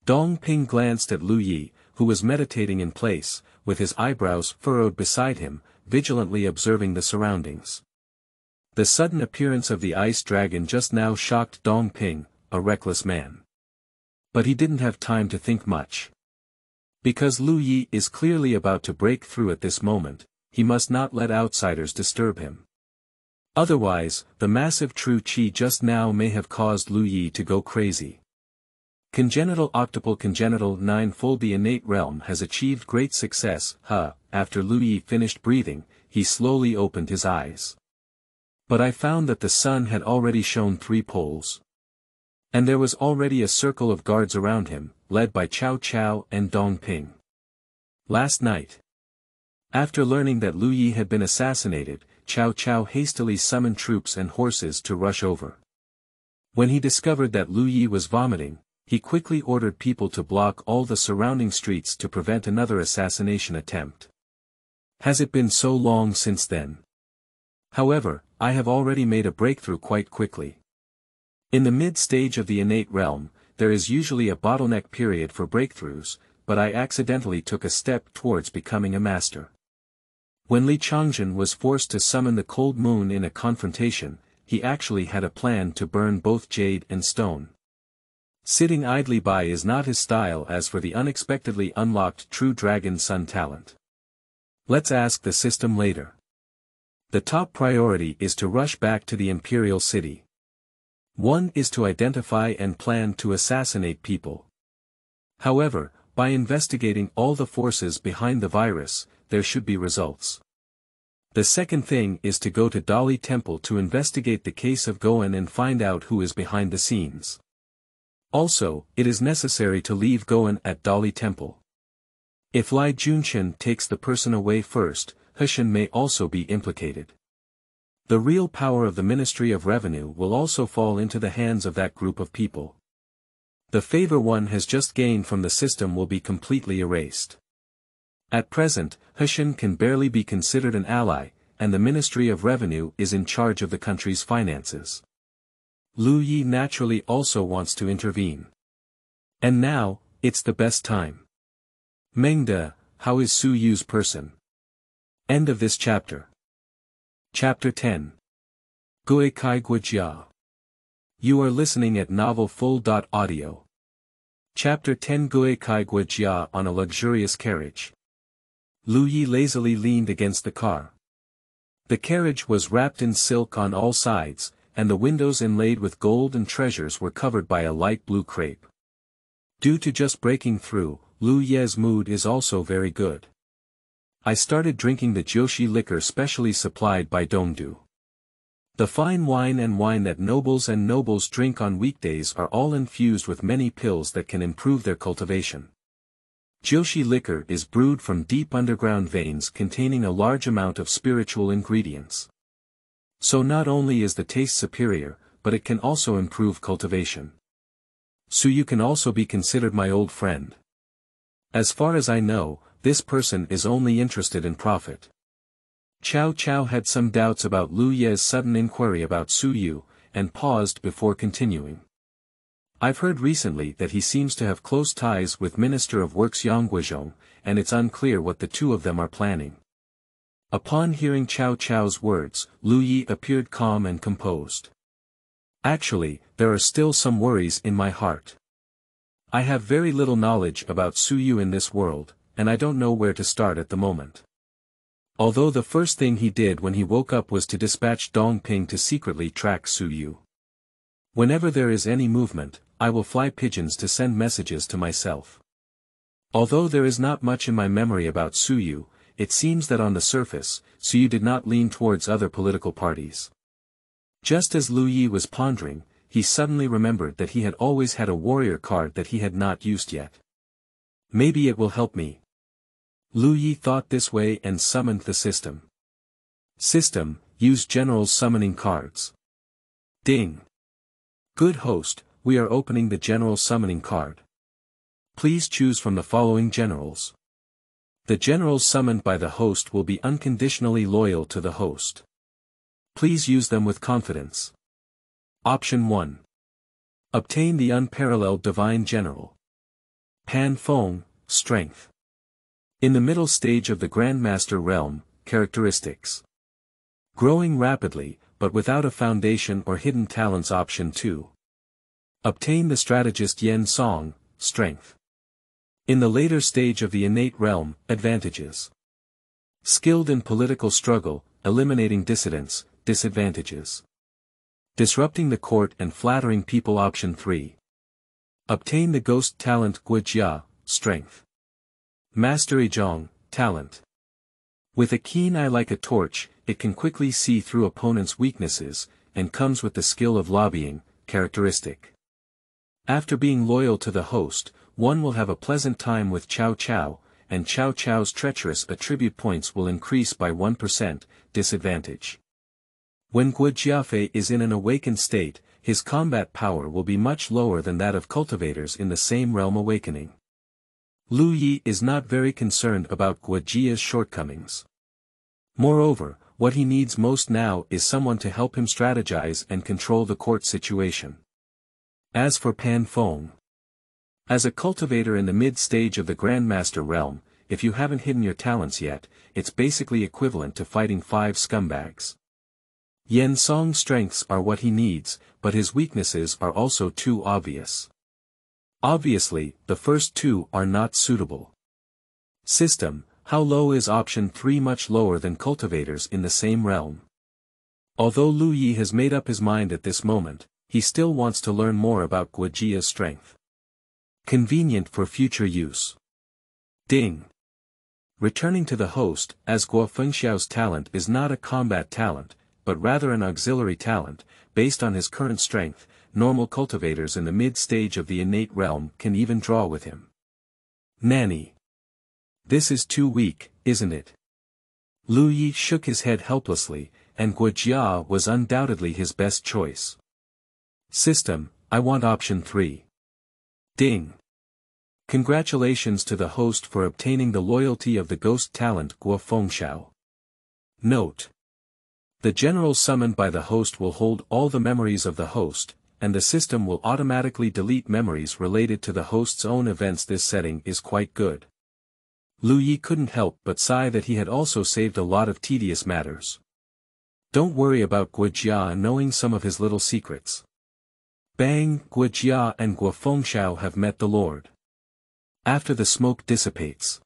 Dong Ping glanced at Liu Ye, who was meditating in place, with his eyebrows furrowed beside him, vigilantly observing the surroundings. The sudden appearance of the ice dragon just now shocked Dong Ping, a reckless man. But he didn't have time to think much. Because Liu Ye is clearly about to break through at this moment, he must not let outsiders disturb him. Otherwise, the massive true qi just now may have caused Liu Ye to go crazy. Congenital Octuple Congenital Ninefold. The innate realm has achieved great success. After Liu Ye finished breathing, he slowly opened his eyes. But I found that the sun had already shown 3 poles. And there was already a circle of guards around him, led by Cao Cao and Dong Ping. Last night, after learning that Liu Ye had been assassinated, Cao Cao hastily summoned troops and horses to rush over. When he discovered that Liu Ye was vomiting, he quickly ordered people to block all the surrounding streets to prevent another assassination attempt. Has it been so long since then? However, I have already made a breakthrough quite quickly. In the mid-stage of the innate realm, there is usually a bottleneck period for breakthroughs, but I accidentally took a step towards becoming a master. When Li Changzhen was forced to summon the cold moon in a confrontation, he actually had a plan to burn both jade and stone. Sitting idly by is not his style. As for the unexpectedly unlocked true dragon sun talent, let's ask the system later. The top priority is to rush back to the Imperial city. 1 is to identify and plan to assassinate people. However, by investigating all the forces behind the virus, there should be results. The second thing is to go to Dali Temple to investigate the case of Gou An and find out who is behind the scenes. Also, it is necessary to leave Gou An at Dali Temple. If Lai Junchen takes the person away first, Shen may also be implicated. The real power of the Ministry of Revenue will also fall into the hands of that group of people. The favor one has just gained from the system will be completely erased. At present, Shen can barely be considered an ally, and the Ministry of Revenue is in charge of the country's finances. Liu Ye naturally also wants to intervene. And now, it's the best time. Mengde, how is Su Yu's person? End of this chapter. Chapter 10. Guicai Guo Jia. You are listening at novelfull.audio. Chapter 10. Guicai Guo Jia on a luxurious carriage. Liu Ye lazily leaned against the car. The carriage was wrapped in silk on all sides, and the windows inlaid with gold and treasures were covered by a light blue crepe. Due to just breaking through, Liu Ye's mood is also very good. I started drinking the Jiushi liquor specially supplied by Dongdu. The fine wine and wine that nobles and nobles drink on weekdays are all infused with many pills that can improve their cultivation. Jiushi liquor is brewed from deep underground veins containing a large amount of spiritual ingredients. So not only is the taste superior, but it can also improve cultivation. So you can also be considered my old friend. As far as I know, this person is only interested in profit. Cao Cao had some doubts about Liu Ye's sudden inquiry about Su Yu, and paused before continuing. I've heard recently that he seems to have close ties with Minister of Works Yang Guizhong, and it's unclear what the two of them are planning. Upon hearing Cao Cao's words, Liu Ye appeared calm and composed. Actually, there are still some worries in my heart. I have very little knowledge about Suyu in this world, and I don't know where to start at the moment. Although the first thing he did when he woke up was to dispatch Dong Ping to secretly track Suyu. Whenever there is any movement, I will fly pigeons to send messages to myself. Although there is not much in my memory about Suyu, it seems that on the surface, Suyu did not lean towards other political parties. Just as Liu Ye was pondering, he suddenly remembered that he had always had a warrior card that he had not used yet. Maybe it will help me. Liu Ye thought this way and summoned the system. System, use General's summoning cards. Ding. Good host, we are opening the General summoning card. Please choose from the following generals. The generals summoned by the host will be unconditionally loyal to the host. Please use them with confidence. Option 1. Obtain the unparalleled divine general. Pan Feng, strength. In the middle stage of the Grandmaster realm, characteristics. Growing rapidly, but without a foundation or hidden talents. Option 2. Obtain the strategist Yen Song, strength. In the later stage of the innate realm, advantages. Skilled in political struggle, eliminating dissidents, disadvantages. Disrupting the court and flattering people. Option 3. Obtain the ghost talent Guo Jia, strength. Mastery Zhong, talent. With a keen eye like a torch, it can quickly see through opponents' weaknesses, and comes with the skill of lobbying, characteristic. After being loyal to the host, one will have a pleasant time with Cao Cao, and Cao Cao's treacherous attribute points will increase by 1%, disadvantage. When Guo Jiafei is in an awakened state, his combat power will be much lower than that of cultivators in the same realm awakening. Liu Ye is not very concerned about Guo Jia's shortcomings. Moreover, what he needs most now is someone to help him strategize and control the court situation. As for Pan Feng, as a cultivator in the mid-stage of the Grandmaster realm, if you haven't hidden your talents yet, it's basically equivalent to fighting 5 scumbags. Yen Song's strengths are what he needs, but his weaknesses are also too obvious. Obviously, the first 2 are not suitable. System, how low is option 3? Much lower than cultivators in the same realm. Although Liu Ye has made up his mind at this moment, he still wants to learn more about Guo Jia's strength. Convenient for future use. Ding. Returning to the host, as Guo Fengxiao's talent is not a combat talent, but rather an auxiliary talent, based on his current strength, normal cultivators in the mid-stage of the innate realm can even draw with him. Nanny. This is too weak, isn't it? Liu Ye shook his head helplessly, and Guo Jia was undoubtedly his best choice. System, I want option 3. Ding. Congratulations to the host for obtaining the loyalty of the ghost talent Guo Fengxiao. Note. The general summoned by the host will hold all the memories of the host, and the system will automatically delete memories related to the host's own events. This setting is quite good. Liu Ye couldn't help but sigh that he had also saved a lot of tedious matters. Don't worry about Guo Jia knowing some of his little secrets. Bang! Guo Jia and Guo Fengxiao have met the Lord. After the smoke dissipates,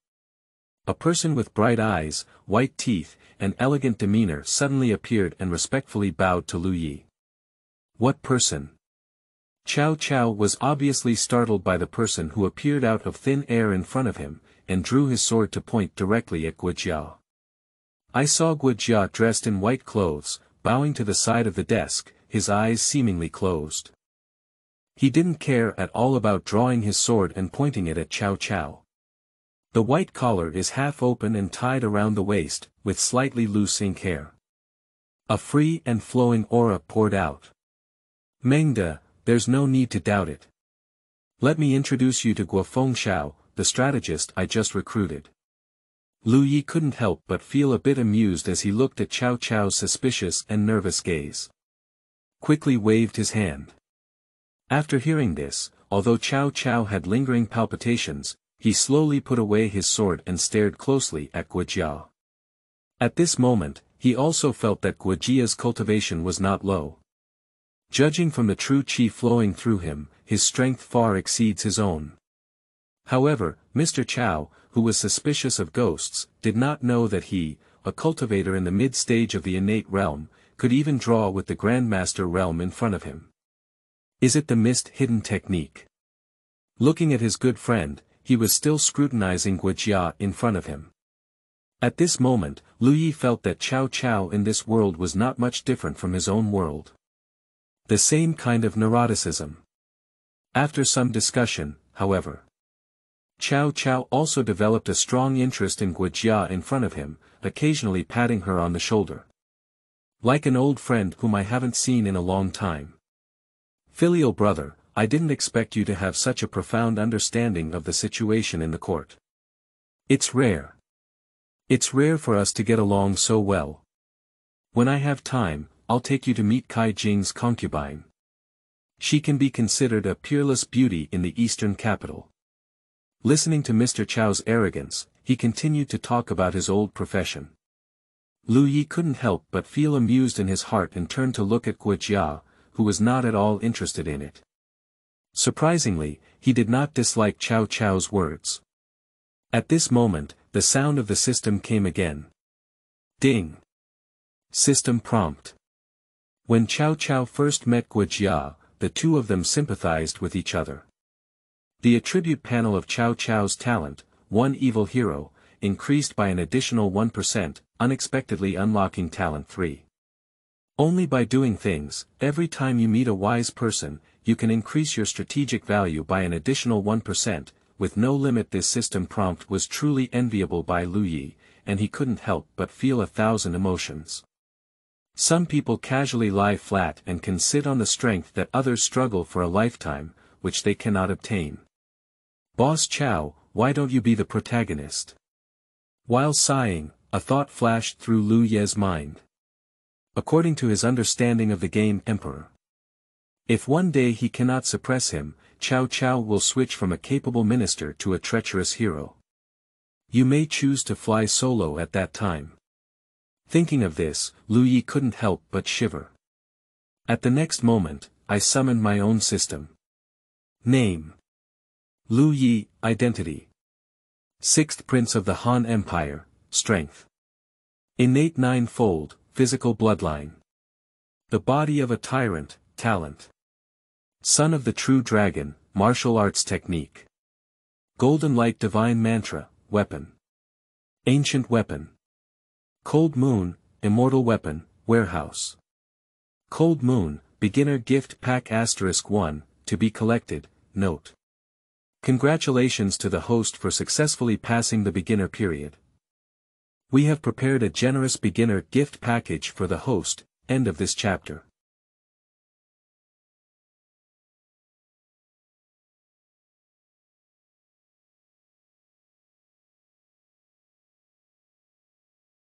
a person with bright eyes, white teeth, and elegant demeanor suddenly appeared and respectfully bowed to Liu Ye. What person? Cao Cao was obviously startled by the person who appeared out of thin air in front of him, and drew his sword to point directly at Guo Jia. I saw Guo Jia dressed in white clothes, bowing to the side of the desk, his eyes seemingly closed. He didn't care at all about drawing his sword and pointing it at Cao Cao. The white collar is half open and tied around the waist, with slightly loose ink hair. A free and flowing aura poured out. Mengde, there's no need to doubt it. Let me introduce you to Guo Fengxiao, the strategist I just recruited. Liu Ye couldn't help but feel a bit amused as he looked at Cao Cao's suspicious and nervous gaze. Quickly waved his hand. After hearing this, although Cao Cao had lingering palpitations, he slowly put away his sword and stared closely at Guo Jia. At this moment, he also felt that Guo Jia's cultivation was not low. Judging from the true qi flowing through him, his strength far exceeds his own. However, Mr. Chao, who was suspicious of ghosts, did not know that he, a cultivator in the mid-stage of the innate realm, could even draw with the Grandmaster realm in front of him. Is it the mist-hidden technique? Looking at his good friend, he was still scrutinizing Guo Jia in front of him. At this moment, Liu Ye felt that Cao Cao in this world was not much different from his own world. The same kind of neuroticism. After some discussion, however, Cao Cao also developed a strong interest in Guo Jia in front of him, occasionally patting her on the shoulder. Like an old friend whom I haven't seen in a long time. Filial brother, I didn't expect you to have such a profound understanding of the situation in the court. It's rare. It's rare for us to get along so well. When I have time, I'll take you to meet Kai Jing's concubine. She can be considered a peerless beauty in the eastern capital. Listening to Mr. Chao's arrogance, he continued to talk about his old profession. Liu Ye couldn't help but feel amused in his heart and turned to look at Guo Jia, who was not at all interested in it. Surprisingly, he did not dislike Cao Cao's words. At this moment, the sound of the system came again. Ding! System prompt. When Cao Cao first met Guo Jia, the two of them sympathized with each other. The attribute panel of Cao Cao's talent, One Evil Hero, increased by an additional 1%, unexpectedly unlocking talent 3. Only by doing things, every time you meet a wise person, you can increase your strategic value by an additional 1%, with no limit. This system prompt was truly enviable by Liu Ye, and he couldn't help but feel 1,000 emotions. Some people casually lie flat and can sit on the strength that others struggle for a lifetime, which they cannot obtain. Boss Cao, why don't you be the protagonist? While sighing, a thought flashed through Liu Ye's mind. According to his understanding of the game Emperor, if one day he cannot suppress him, Cao Cao will switch from a capable minister to a treacherous hero. You may choose to fly solo at that time. Thinking of this, Liu Ye couldn't help but shiver. At the next moment, I summoned my own system. Name: Liu Ye. Identity: 6th Prince of the Han Empire. Strength: innate 9-fold, physical bloodline. The body of a tyrant. Talent: Son of the True Dragon, martial arts technique. Golden Light Divine Mantra, weapon. Ancient weapon. Cold Moon, immortal weapon, warehouse. Cold Moon, beginner gift pack *1, to be collected. Note: congratulations to the host for successfully passing the beginner period. We have prepared a generous beginner gift package for the host. End of this chapter.